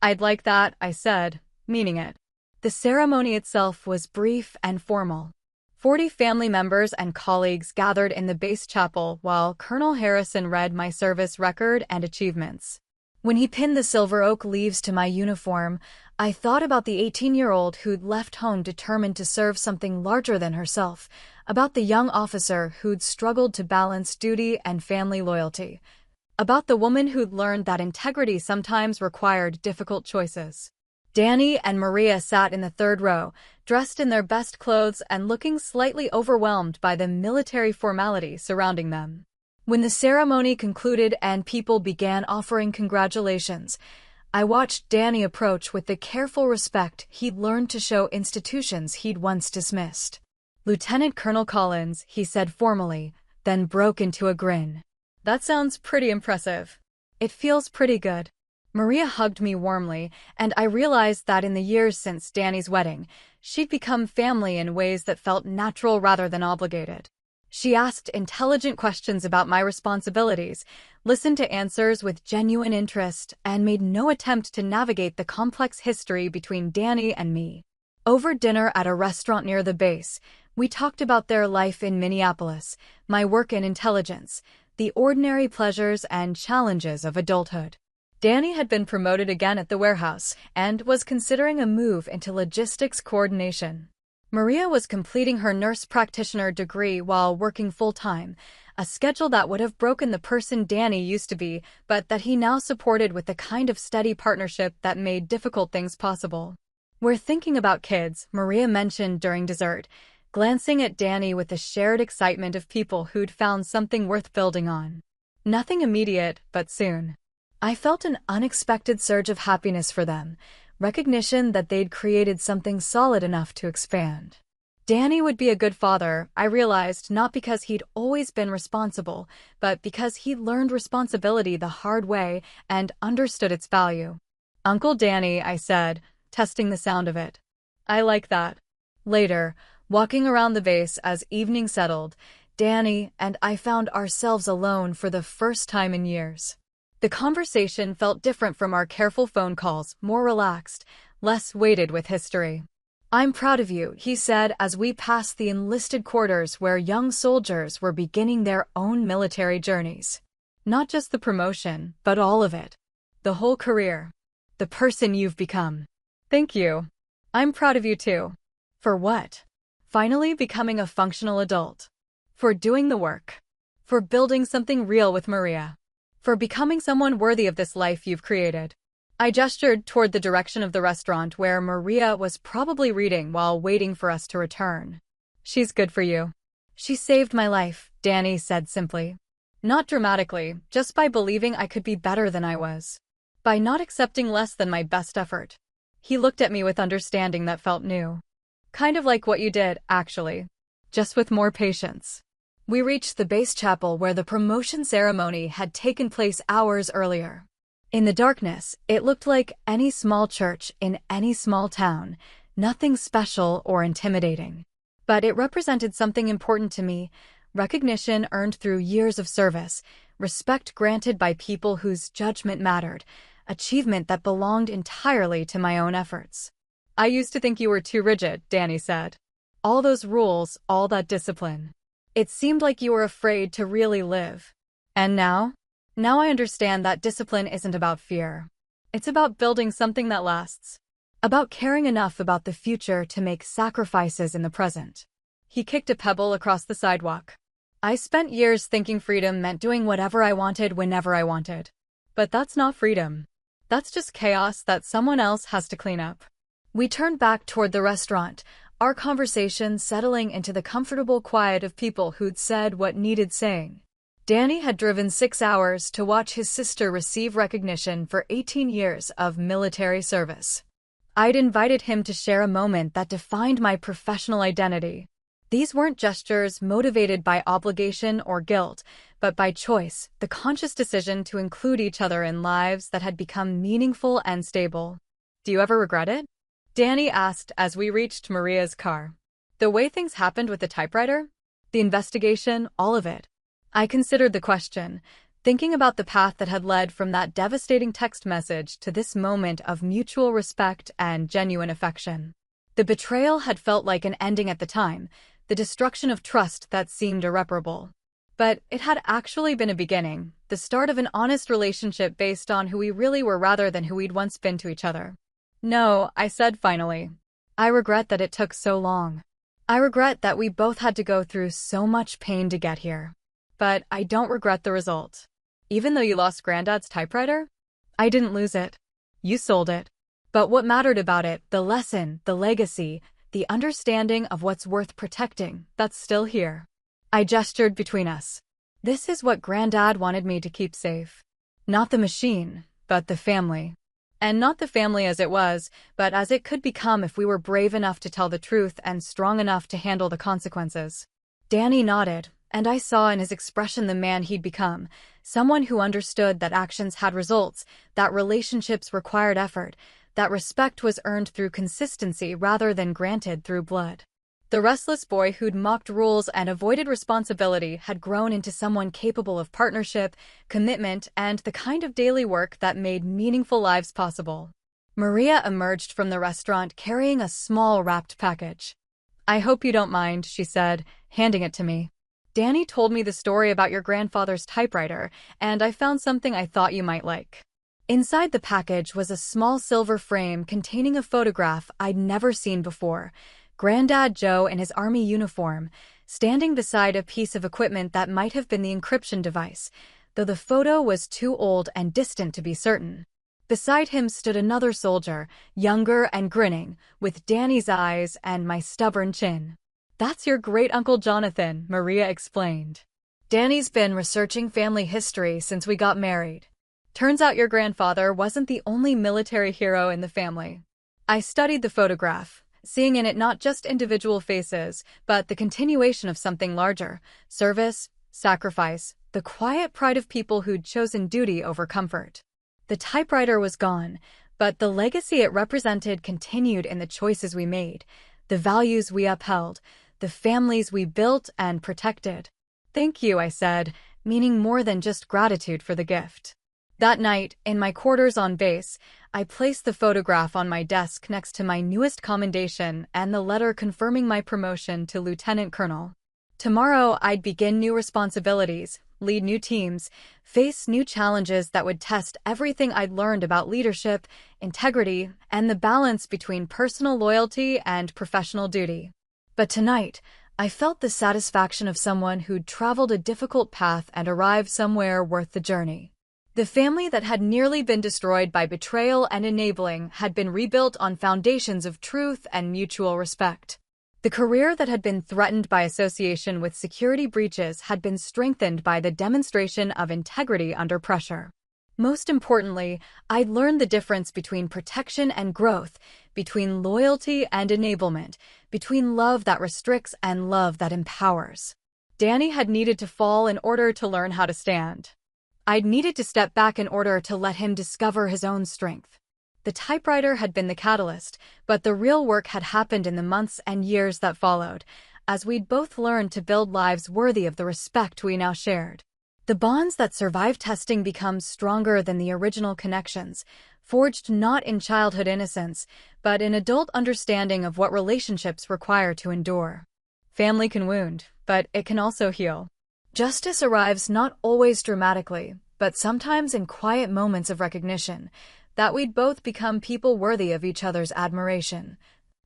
"I'd like that," I said, meaning it. The ceremony itself was brief and formal. 40 family members and colleagues gathered in the base chapel while Colonel Harrison read my service record and achievements. When he pinned the silver oak leaves to my uniform, I thought about the 18-year-old who'd left home determined to serve something larger than herself, about the young officer who'd struggled to balance duty and family loyalty, about the woman who'd learned that integrity sometimes required difficult choices. Danny and Maria sat in the third row, dressed in their best clothes and looking slightly overwhelmed by the military formality surrounding them. When the ceremony concluded and people began offering congratulations, I watched Danny approach with the careful respect he'd learned to show institutions he'd once dismissed. "Lieutenant Colonel Collins," he said formally, then broke into a grin. "That sounds pretty impressive." "It feels pretty good." Maria hugged me warmly, and I realized that in the years since Danny's wedding, she'd become family in ways that felt natural rather than obligated. She asked intelligent questions about my responsibilities, listened to answers with genuine interest, and made no attempt to navigate the complex history between Danny and me. Over dinner at a restaurant near the base, we talked about their life in Minneapolis, my work in intelligence, the ordinary pleasures and challenges of adulthood. Danny had been promoted again at the warehouse and was considering a move into logistics coordination. Maria was completing her nurse practitioner degree while working full-time, a schedule that would have broken the person Danny used to be, but that he now supported with the kind of steady partnership that made difficult things possible. "We're thinking about kids," Maria mentioned during dessert, glancing at Danny with the shared excitement of people who'd found something worth building on. "Nothing immediate, but soon." I felt an unexpected surge of happiness for them, recognition that they'd created something solid enough to expand. Danny would be a good father, I realized, not because he'd always been responsible, but because he'd learned responsibility the hard way and understood its value. "Uncle Danny," I said, testing the sound of it. "I like that." Later, walking around the base as evening settled, Danny and I found ourselves alone for the first time in years. The conversation felt different from our careful phone calls, more relaxed, less weighted with history. "I'm proud of you," he said as we passed the enlisted quarters where young soldiers were beginning their own military journeys. "Not just the promotion, but all of it. The whole career. The person you've become." "Thank you. I'm proud of you too." "For what?" "Finally becoming a functional adult. For doing the work. For building something real with Maria. For becoming someone worthy of this life you've created." I gestured toward the direction of the restaurant where Maria was probably reading while waiting for us to return. "She's good for you." "She saved my life," Danny said simply. Not dramatically, just by believing I could be better than I was. By not accepting less than my best effort. He looked at me with understanding that felt new. Kind of like what you did, actually. Just with more patience. We reached the base chapel where the promotion ceremony had taken place hours earlier. In the darkness, it looked like any small church in any small town, nothing special or intimidating. But it represented something important to me, recognition earned through years of service, respect granted by people whose judgment mattered, achievement that belonged entirely to my own efforts. I used to think you were too rigid, Danny said. All those rules, all that discipline. It seemed like you were afraid to really live. And now? Now I understand that discipline isn't about fear. It's about building something that lasts. About caring enough about the future to make sacrifices in the present. He kicked a pebble across the sidewalk. I spent years thinking freedom meant doing whatever I wanted whenever I wanted. But that's not freedom. That's just chaos that someone else has to clean up. We turned back toward the restaurant, our conversation settling into the comfortable quiet of people who'd said what needed saying. Danny had driven 6 hours to watch his sister receive recognition for 18 years of military service. I'd invited him to share a moment that defined my professional identity. These weren't gestures motivated by obligation or guilt, but by choice, the conscious decision to include each other in lives that had become meaningful and stable. Do you ever regret it? Danny asked as we reached Maria's car. The way things happened with the typewriter? The investigation, all of it. I considered the question, thinking about the path that had led from that devastating text message to this moment of mutual respect and genuine affection. The betrayal had felt like an ending at the time, the destruction of trust that seemed irreparable. But it had actually been a beginning, the start of an honest relationship based on who we really were rather than who we'd once been to each other. No, I said finally. I regret that it took so long. I regret that we both had to go through so much pain to get here. But I don't regret the result. Even though you lost Granddad's typewriter, I didn't lose it. You sold it. But what mattered about it, the lesson, the legacy, the understanding of what's worth protecting, that's still here. I gestured between us. This is what Granddad wanted me to keep safe. Not the machine, but the family. And not the family as it was, but as it could become if we were brave enough to tell the truth and strong enough to handle the consequences. Danny nodded, and I saw in his expression the man he'd become, someone who understood that actions had results, that relationships required effort, that respect was earned through consistency rather than granted through blood. The restless boy who'd mocked rules and avoided responsibility had grown into someone capable of partnership, commitment, and the kind of daily work that made meaningful lives possible. Maria emerged from the restaurant carrying a small wrapped package. I hope you don't mind, she said, handing it to me. Danny told me the story about your grandfather's typewriter, and I found something I thought you might like. Inside the package was a small silver frame containing a photograph I'd never seen before. Granddad Joe in his army uniform, standing beside a piece of equipment that might have been the encryption device, though the photo was too old and distant to be certain. Beside him stood another soldier, younger and grinning, with Danny's eyes and my stubborn chin. That's your great-uncle Jonathan, Maria explained. Danny's been researching family history since we got married. Turns out your grandfather wasn't the only military hero in the family. I studied the photograph, seeing in it not just individual faces, but the continuation of something larger, service, sacrifice, the quiet pride of people who'd chosen duty over comfort. The typewriter was gone, but the legacy it represented continued in the choices we made, the values we upheld, the families we built and protected. Thank you, I said, meaning more than just gratitude for the gift. That night, in my quarters on base, I placed the photograph on my desk next to my newest commendation and the letter confirming my promotion to lieutenant colonel. Tomorrow, I'd begin new responsibilities, lead new teams, face new challenges that would test everything I'd learned about leadership, integrity, and the balance between personal loyalty and professional duty. But tonight, I felt the satisfaction of someone who'd traveled a difficult path and arrived somewhere worth the journey. The family that had nearly been destroyed by betrayal and enabling had been rebuilt on foundations of truth and mutual respect. The career that had been threatened by association with security breaches had been strengthened by the demonstration of integrity under pressure. Most importantly, I'd learned the difference between protection and growth, between loyalty and enablement, between love that restricts and love that empowers. Danny had needed to fall in order to learn how to stand. I'd needed to step back in order to let him discover his own strength. The typewriter had been the catalyst, but the real work had happened in the months and years that followed, as we'd both learned to build lives worthy of the respect we now shared. The bonds that survive testing become stronger than the original connections, forged not in childhood innocence, but in adult understanding of what relationships require to endure. Family can wound, but it can also heal. Justice arrives not always dramatically, but sometimes in quiet moments of recognition, that we'd both become people worthy of each other's admiration,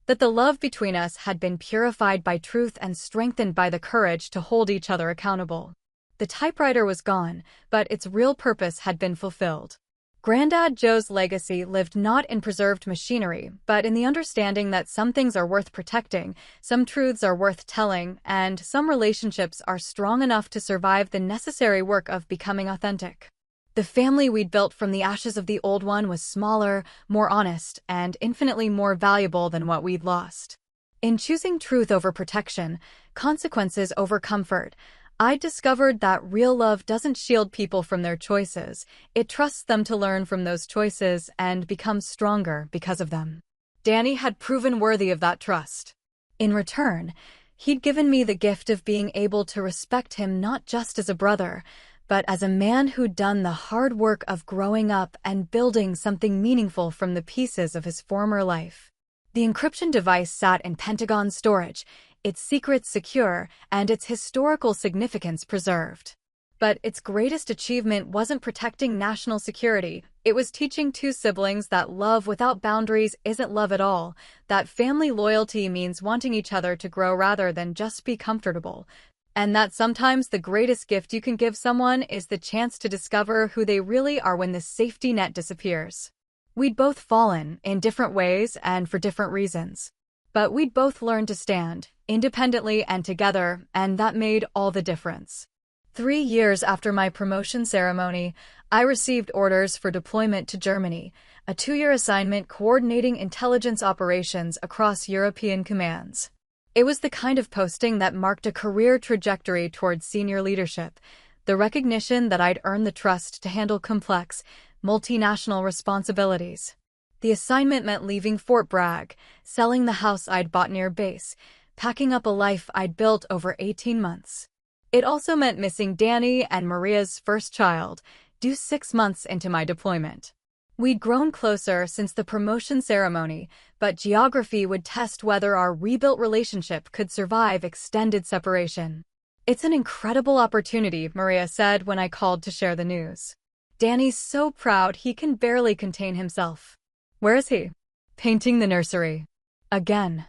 that the love between us had been purified by truth and strengthened by the courage to hold each other accountable. The typewriter was gone, but its real purpose had been fulfilled. Grandad Joe's legacy lived not in preserved machinery, but in the understanding that some things are worth protecting, some truths are worth telling, and some relationships are strong enough to survive the necessary work of becoming authentic. The family we'd built from the ashes of the old one was smaller, more honest, and infinitely more valuable than what we'd lost. In choosing truth over protection, consequences over comfort, I discovered that real love doesn't shield people from their choices, it trusts them to learn from those choices and become stronger because of them. Danny had proven worthy of that trust. In return, he'd given me the gift of being able to respect him not just as a brother, but as a man who'd done the hard work of growing up and building something meaningful from the pieces of his former life. The encryption device sat in Pentagon storage, its secrets secure, and its historical significance preserved. But its greatest achievement wasn't protecting national security, it was teaching two siblings that love without boundaries isn't love at all, that family loyalty means wanting each other to grow rather than just be comfortable, and that sometimes the greatest gift you can give someone is the chance to discover who they really are when the safety net disappears. We'd both fallen, in different ways and for different reasons. But we'd both learned to stand, independently and together, and that made all the difference. 3 years after my promotion ceremony, I received orders for deployment to Germany, a 2-year assignment coordinating intelligence operations across European commands. It was the kind of posting that marked a career trajectory towards senior leadership, the recognition that I'd earned the trust to handle complex, multinational responsibilities. The assignment meant leaving Fort Bragg, selling the house I'd bought near base, packing up a life I'd built over 18 months. It also meant missing Danny and Maria's first child, due 6 months into my deployment. We'd grown closer since the promotion ceremony, but geography would test whether our rebuilt relationship could survive extended separation. "It's an incredible opportunity," Maria said when I called to share the news. "Danny's so proud he can barely contain himself." "Where is he?" "Painting the nursery. Again.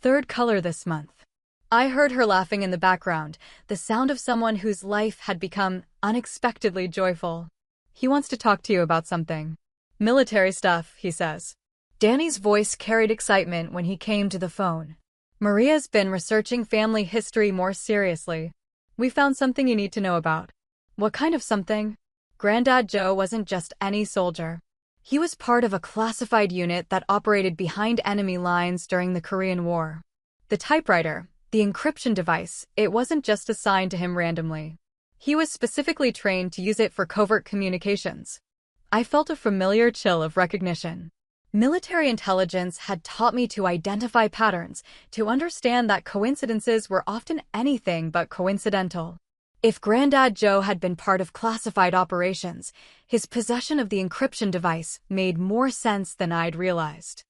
3rd color this month." I heard her laughing in the background, the sound of someone whose life had become unexpectedly joyful. "He wants to talk to you about something." "Military stuff," he says. Danny's voice carried excitement when he came to the phone. "Maria's been researching family history more seriously. We found something you need to know about." "What kind of something?" Grandad Joe wasn't just any soldier. He was part of a classified unit that operated behind enemy lines during the Korean War. The typewriter, the encryption device, it wasn't just assigned to him randomly. He was specifically trained to use it for covert communications. I felt a familiar chill of recognition. Military intelligence had taught me to identify patterns, to understand that coincidences were often anything but coincidental. If Grandad Joe had been part of classified operations, his possession of the encryption device made more sense than I'd realized.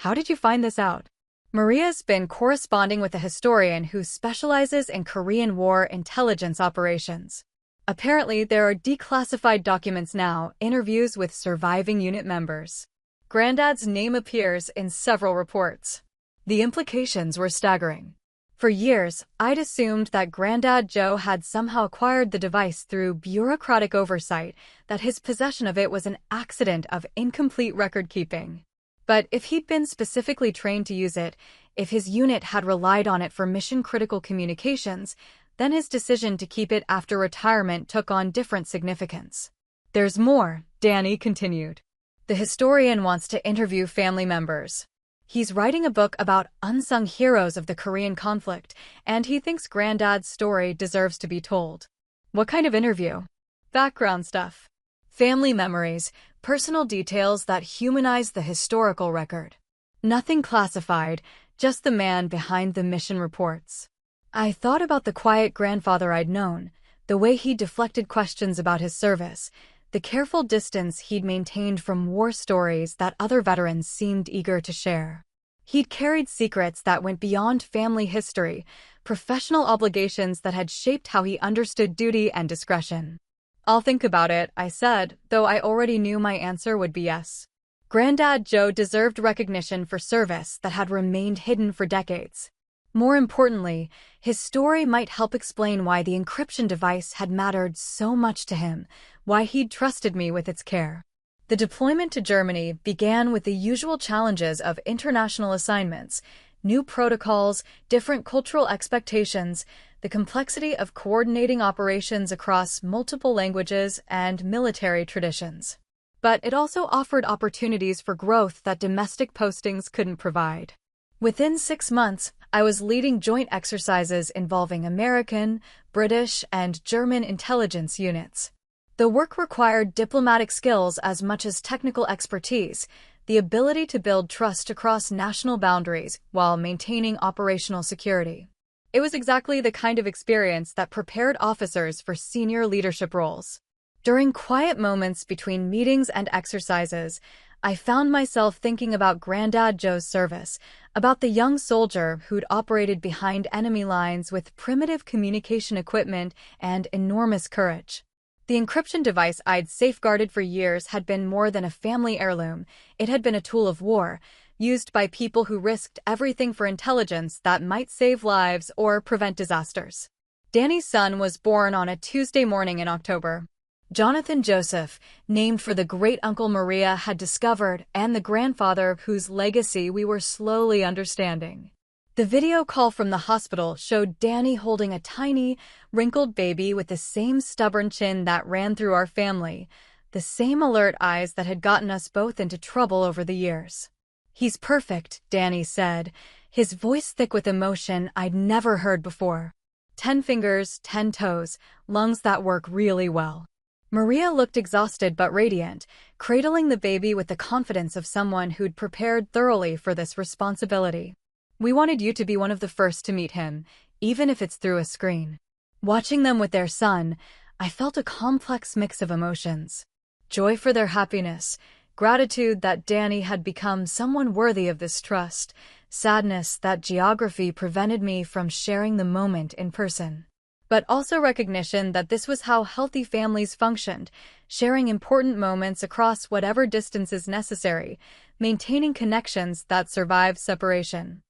"How did you find this out?" Maria's been corresponding with a historian who specializes in Korean War intelligence operations. Apparently, there are declassified documents now, interviews with surviving unit members. Grandad's name appears in several reports. The implications were staggering. For years, I'd assumed that Grandad Joe had somehow acquired the device through bureaucratic oversight, that his possession of it was an accident of incomplete record-keeping. But if he'd been specifically trained to use it, if his unit had relied on it for mission-critical communications, then his decision to keep it after retirement took on different significance. There's more, Danny continued. The historian wants to interview family members. He's writing a book about unsung heroes of the Korean conflict, and he thinks Granddad's story deserves to be told. What kind of interview? Background stuff. Family memories, personal details that humanize the historical record. Nothing classified, just the man behind the mission reports. I thought about the quiet grandfather I'd known, the way he deflected questions about his service, the careful distance he'd maintained from war stories that other veterans seemed eager to share. He'd carried secrets that went beyond family history, professional obligations that had shaped how he understood duty and discretion. I'll think about it, I said, though I already knew my answer would be yes. Granddad Joe deserved recognition for service that had remained hidden for decades. More importantly, his story might help explain why the encryption device had mattered so much to him, why he'd trusted me with its care. The deployment to Germany began with the usual challenges of international assignments, new protocols, different cultural expectations, the complexity of coordinating operations across multiple languages and military traditions. But it also offered opportunities for growth that domestic postings couldn't provide. Within 6 months, I was leading joint exercises involving American, British, and German intelligence units. The work required diplomatic skills as much as technical expertise, the ability to build trust across national boundaries while maintaining operational security. It was exactly the kind of experience that prepared officers for senior leadership roles. During quiet moments between meetings and exercises, I found myself thinking about Granddad Joe's service, about the young soldier who'd operated behind enemy lines with primitive communication equipment and enormous courage. The encryption device I'd safeguarded for years had been more than a family heirloom. It had been a tool of war, used by people who risked everything for intelligence that might save lives or prevent disasters. Danny's son was born on a Tuesday morning in October. Jonathan Joseph, named for the great-uncle Maria had discovered and the grandfather whose legacy we were slowly understanding. The video call from the hospital showed Danny holding a tiny, wrinkled baby with the same stubborn chin that ran through our family, the same alert eyes that had gotten us both into trouble over the years. "He's perfect," Danny said, his voice thick with emotion I'd never heard before. 10 fingers, 10 toes, lungs that work really well. Maria looked exhausted but radiant, cradling the baby with the confidence of someone who'd prepared thoroughly for this responsibility. "We wanted you to be one of the first to meet him, even if it's through a screen." Watching them with their son, I felt a complex mix of emotions. Joy for their happiness, gratitude that Danny had become someone worthy of this trust, sadness that geography prevented me from sharing the moment in person. But also recognition that this was how healthy families functioned, sharing important moments across whatever distance is necessary, maintaining connections that survive separation.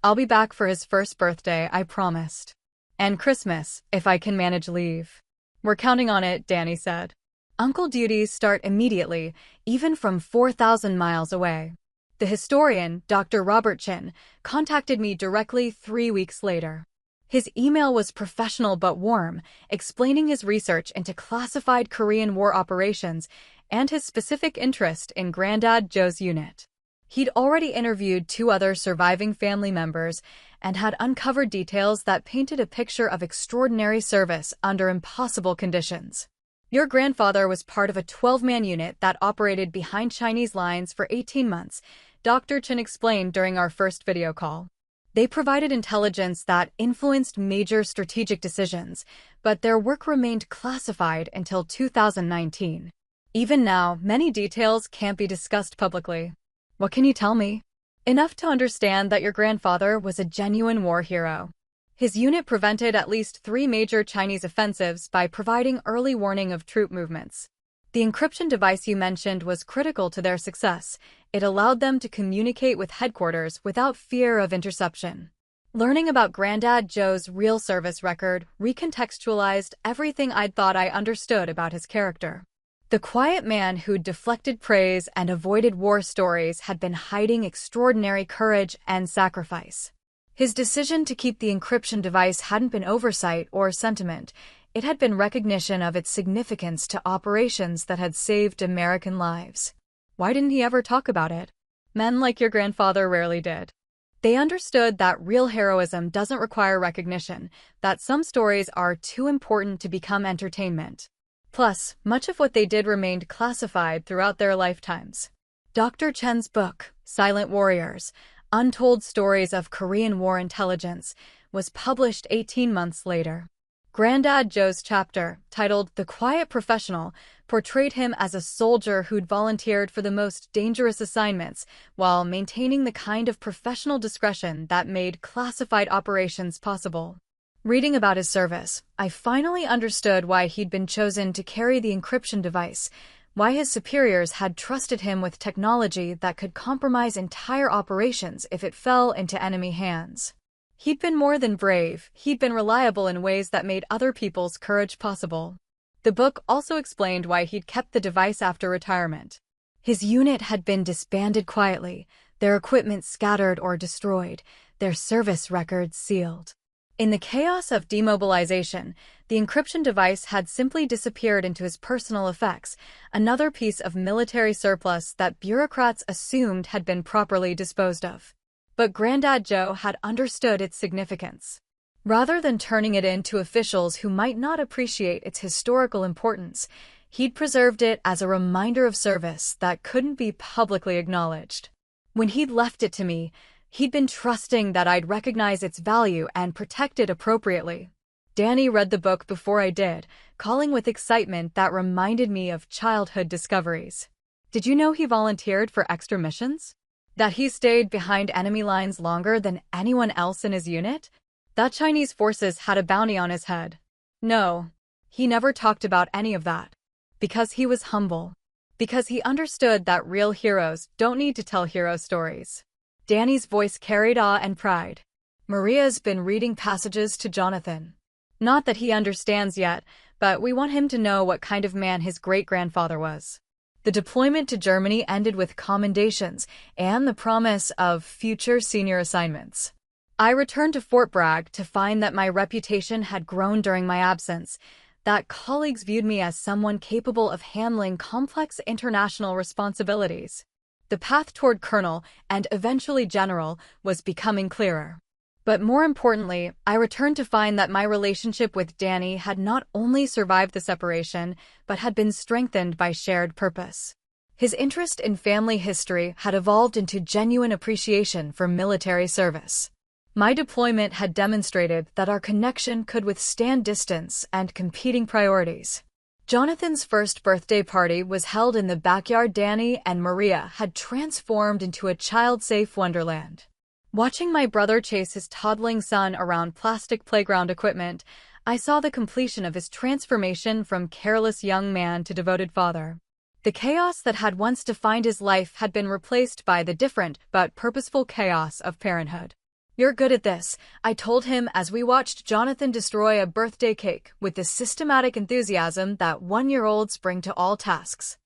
"I'll be back for his first birthday, I promised. And Christmas, if I can manage leave." "We're counting on it," Danny said. Uncle duties start immediately, even from 4,000 miles away. The historian, Dr. Robert Chin, contacted me directly 3 weeks later. His email was professional but warm, explaining his research into classified Korean War operations and his specific interest in Granddad Joe's unit. He'd already interviewed 2 other surviving family members and had uncovered details that painted a picture of extraordinary service under impossible conditions. "Your grandfather was part of a 12-man unit that operated behind Chinese lines for 18 months, Dr. Chin explained during our first video call. They provided intelligence that influenced major strategic decisions, but their work remained classified until 2019. Even now, many details can't be discussed publicly." "What can you tell me?" "Enough to understand that your grandfather was a genuine war hero. His unit prevented at least 3 major Chinese offensives by providing early warning of troop movements. The encryption device you mentioned was critical to their success. It allowed them to communicate with headquarters without fear of interception." Learning about Granddad Joe's real service record recontextualized everything I'd thought I understood about his character. The quiet man who'd deflected praise and avoided war stories had been hiding extraordinary courage and sacrifice. His decision to keep the encryption device hadn't been oversight or sentiment. It had been recognition of its significance to operations that had saved American lives. Why didn't he ever talk about it? Men like your grandfather rarely did. They understood that real heroism doesn't require recognition, that some stories are too important to become entertainment. Plus, much of what they did remained classified throughout their lifetimes. Dr. Chen's book, Silent Warriors, Untold Stories of Korean War Intelligence, was published 18 months later. Granddad Joe's chapter, titled The Quiet Professional, portrayed him as a soldier who'd volunteered for the most dangerous assignments while maintaining the kind of professional discretion that made classified operations possible. Reading about his service, I finally understood why he'd been chosen to carry the encryption device, why his superiors had trusted him with technology that could compromise entire operations if it fell into enemy hands. He'd been more than brave, he'd been reliable in ways that made other people's courage possible. The book also explained why he'd kept the device after retirement. His unit had been disbanded quietly, their equipment scattered or destroyed, their service records sealed. In the chaos of demobilization, the encryption device had simply disappeared into his personal effects, another piece of military surplus that bureaucrats assumed had been properly disposed of. But Granddad Joe had understood its significance. Rather than turning it in to officials who might not appreciate its historical importance, he'd preserved it as a reminder of service that couldn't be publicly acknowledged. When he'd left it to me, he'd been trusting that I'd recognize its value and protect it appropriately. Danny read the book before I did, calling with excitement that reminded me of childhood discoveries. Did you know he volunteered for extra missions? That he stayed behind enemy lines longer than anyone else in his unit? That Chinese forces had a bounty on his head? No, he never talked about any of that. Because he was humble. Because he understood that real heroes don't need to tell hero stories. Danny's voice carried awe and pride. Maria's been reading passages to Jonathan. Not that he understands yet, but we want him to know what kind of man his great-grandfather was. The deployment to Germany ended with commendations and the promise of future senior assignments. I returned to Fort Bragg to find that my reputation had grown during my absence, that colleagues viewed me as someone capable of handling complex international responsibilities. The path toward colonel, and eventually general, was becoming clearer. But more importantly, I returned to find that my relationship with Danny had not only survived the separation, but had been strengthened by shared purpose. His interest in family history had evolved into genuine appreciation for military service. My deployment had demonstrated that our connection could withstand distance and competing priorities. Jonathan's first birthday party was held in the backyard. Danny and Maria had transformed into a child-safe wonderland. Watching my brother chase his toddling son around plastic playground equipment, I saw the completion of his transformation from careless young man to devoted father. The chaos that had once defined his life had been replaced by the different but purposeful chaos of parenthood. "You're good at this," I told him as we watched Jonathan destroy a birthday cake with the systematic enthusiasm that one-year-olds bring to all tasks.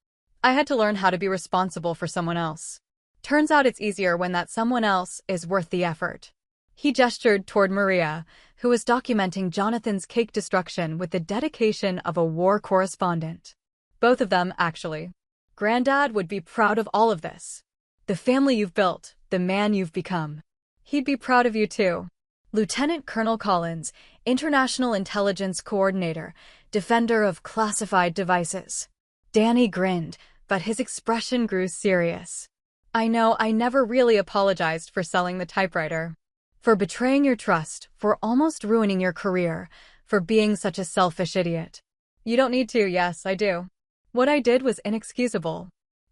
I had to learn how to be responsible for someone else. Turns out it's easier when that someone else is worth the effort. He gestured toward Maria, who was documenting Jonathan's cake destruction with the dedication of a war correspondent. Both of them, actually. Granddad would be proud of all of this. The family you've built, the man you've become. He'd be proud of you too. Lieutenant Colonel Collins, International Intelligence Coordinator, defender of classified devices. Danny grinned, but his expression grew serious. I know I never really apologized for selling the typewriter. For betraying your trust, for almost ruining your career, for being such a selfish idiot. You don't need to, yes, I do. What I did was inexcusable.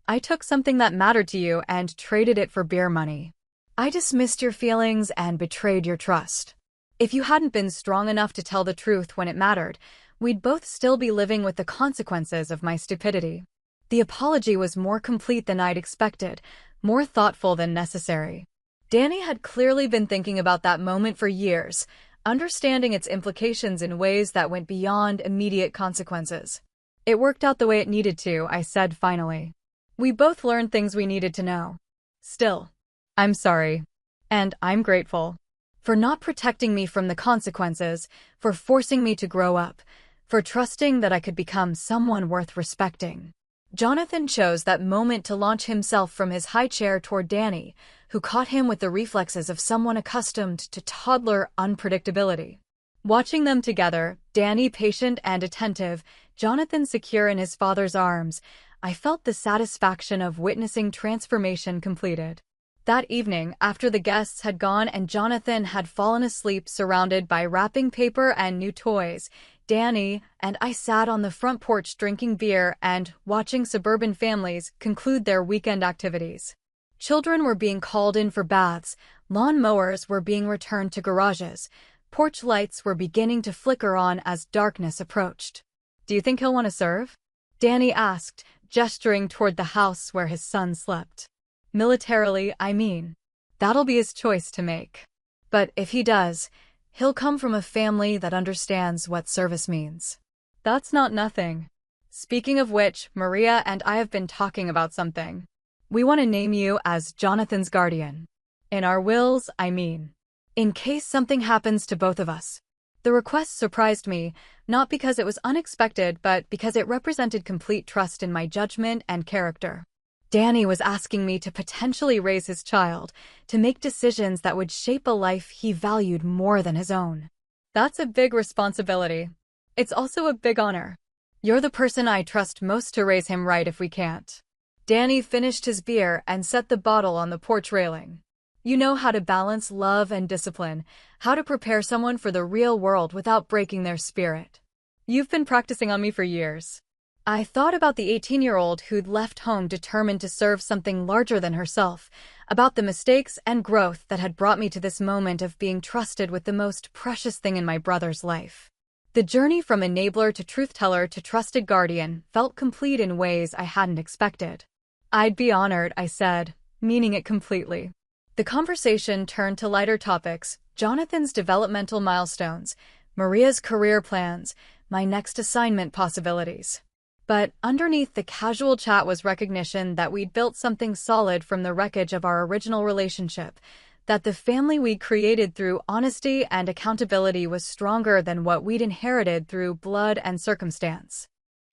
I took something that mattered to you and traded it for beer money. I dismissed your feelings and betrayed your trust. If you hadn't been strong enough to tell the truth when it mattered, we'd both still be living with the consequences of my stupidity. The apology was more complete than I'd expected, more thoughtful than necessary. Danny had clearly been thinking about that moment for years, understanding its implications in ways that went beyond immediate consequences. It worked out the way it needed to, I said finally. We both learned things we needed to know. Still, I'm sorry. And I'm grateful. For not protecting me from the consequences, for forcing me to grow up, for trusting that I could become someone worth respecting. Jonathan chose that moment to launch himself from his high chair toward Danny, who caught him with the reflexes of someone accustomed to toddler unpredictability. Watching them together, Danny patient and attentive, Jonathan secure in his father's arms, I felt the satisfaction of witnessing transformation completed. That evening, after the guests had gone and Jonathan had fallen asleep surrounded by wrapping paper and new toys, Danny and I sat on the front porch drinking beer and watching suburban families conclude their weekend activities. Children were being called in for baths, lawn mowers were being returned to garages, porch lights were beginning to flicker on as darkness approached. "Do you think he'll want to serve?" Danny asked, gesturing toward the house where his son slept. "Militarily, I mean. That'll be his choice to make. But if he does, he'll come from a family that understands what service means." "That's not nothing. Speaking of which, Maria and I have been talking about something. We want to name you as Jonathan's guardian. In our wills, I mean. In case something happens to both of us." The request surprised me, not because it was unexpected, but because it represented complete trust in my judgment and character. Danny was asking me to potentially raise his child, to make decisions that would shape a life he valued more than his own. That's a big responsibility. It's also a big honor. You're the person I trust most to raise him right if we can't. Danny finished his beer and set the bottle on the porch railing. You know how to balance love and discipline, how to prepare someone for the real world without breaking their spirit. You've been practicing on me for years. I thought about the 18-year-old who'd left home determined to serve something larger than herself, about the mistakes and growth that had brought me to this moment of being trusted with the most precious thing in my brother's life. The journey from enabler to truth-teller to trusted guardian felt complete in ways I hadn't expected. "I'd be honored," I said, meaning it completely. The conversation turned to lighter topics, Jonathan's developmental milestones, Maria's career plans, my next assignment possibilities. But underneath the casual chat was recognition that we'd built something solid from the wreckage of our original relationship, that the family we'd created through honesty and accountability was stronger than what we'd inherited through blood and circumstance.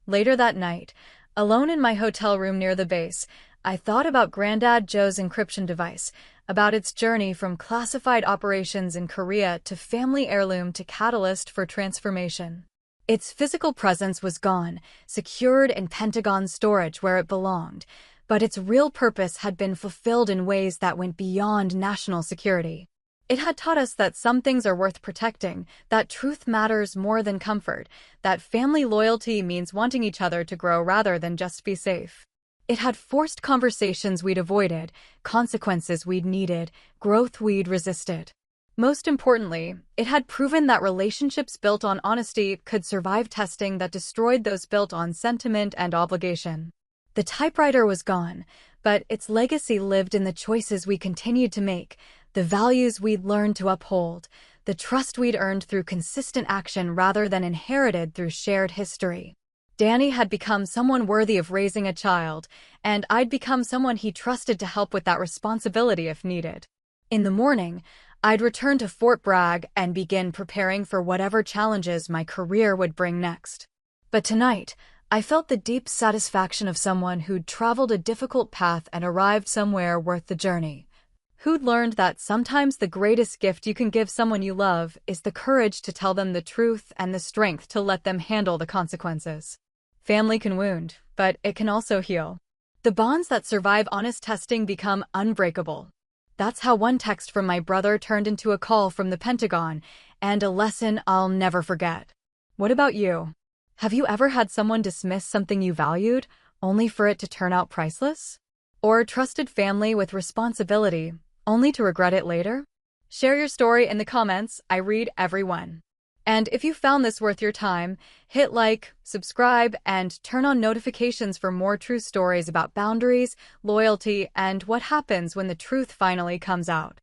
Later that night, alone in my hotel room near the base, I thought about Granddad Joe's encryption device, about its journey from classified operations in Korea to family heirloom to catalyst for transformation. Its physical presence was gone, secured in Pentagon storage where it belonged, but its real purpose had been fulfilled in ways that went beyond national security. It had taught us that some things are worth protecting, that truth matters more than comfort, that family loyalty means wanting each other to grow rather than just be safe. It had forced conversations we'd avoided, consequences we'd needed, growth we'd resisted. Most importantly, it had proven that relationships built on honesty could survive testing that destroyed those built on sentiment and obligation. The typewriter was gone, but its legacy lived in the choices we continued to make, the values we'd learned to uphold, the trust we'd earned through consistent action rather than inherited through shared history. Danny had become someone worthy of raising a child, and I'd become someone he trusted to help with that responsibility if needed. In the morning, I'd return to Fort Bragg and begin preparing for whatever challenges my career would bring next. But tonight, I felt the deep satisfaction of someone who'd traveled a difficult path and arrived somewhere worth the journey. Who'd learned that sometimes the greatest gift you can give someone you love is the courage to tell them the truth and the strength to let them handle the consequences. Family can wound, but it can also heal. The bonds that survive honest testing become unbreakable. That's how one text from my brother turned into a call from the Pentagon, and a lesson I'll never forget. What about you? Have you ever had someone dismiss something you valued, only for it to turn out priceless? Or trusted family with responsibility, only to regret it later? Share your story in the comments. I read every one. And if you found this worth your time, hit like, subscribe, and turn on notifications for more true stories about boundaries, loyalty, and what happens when the truth finally comes out.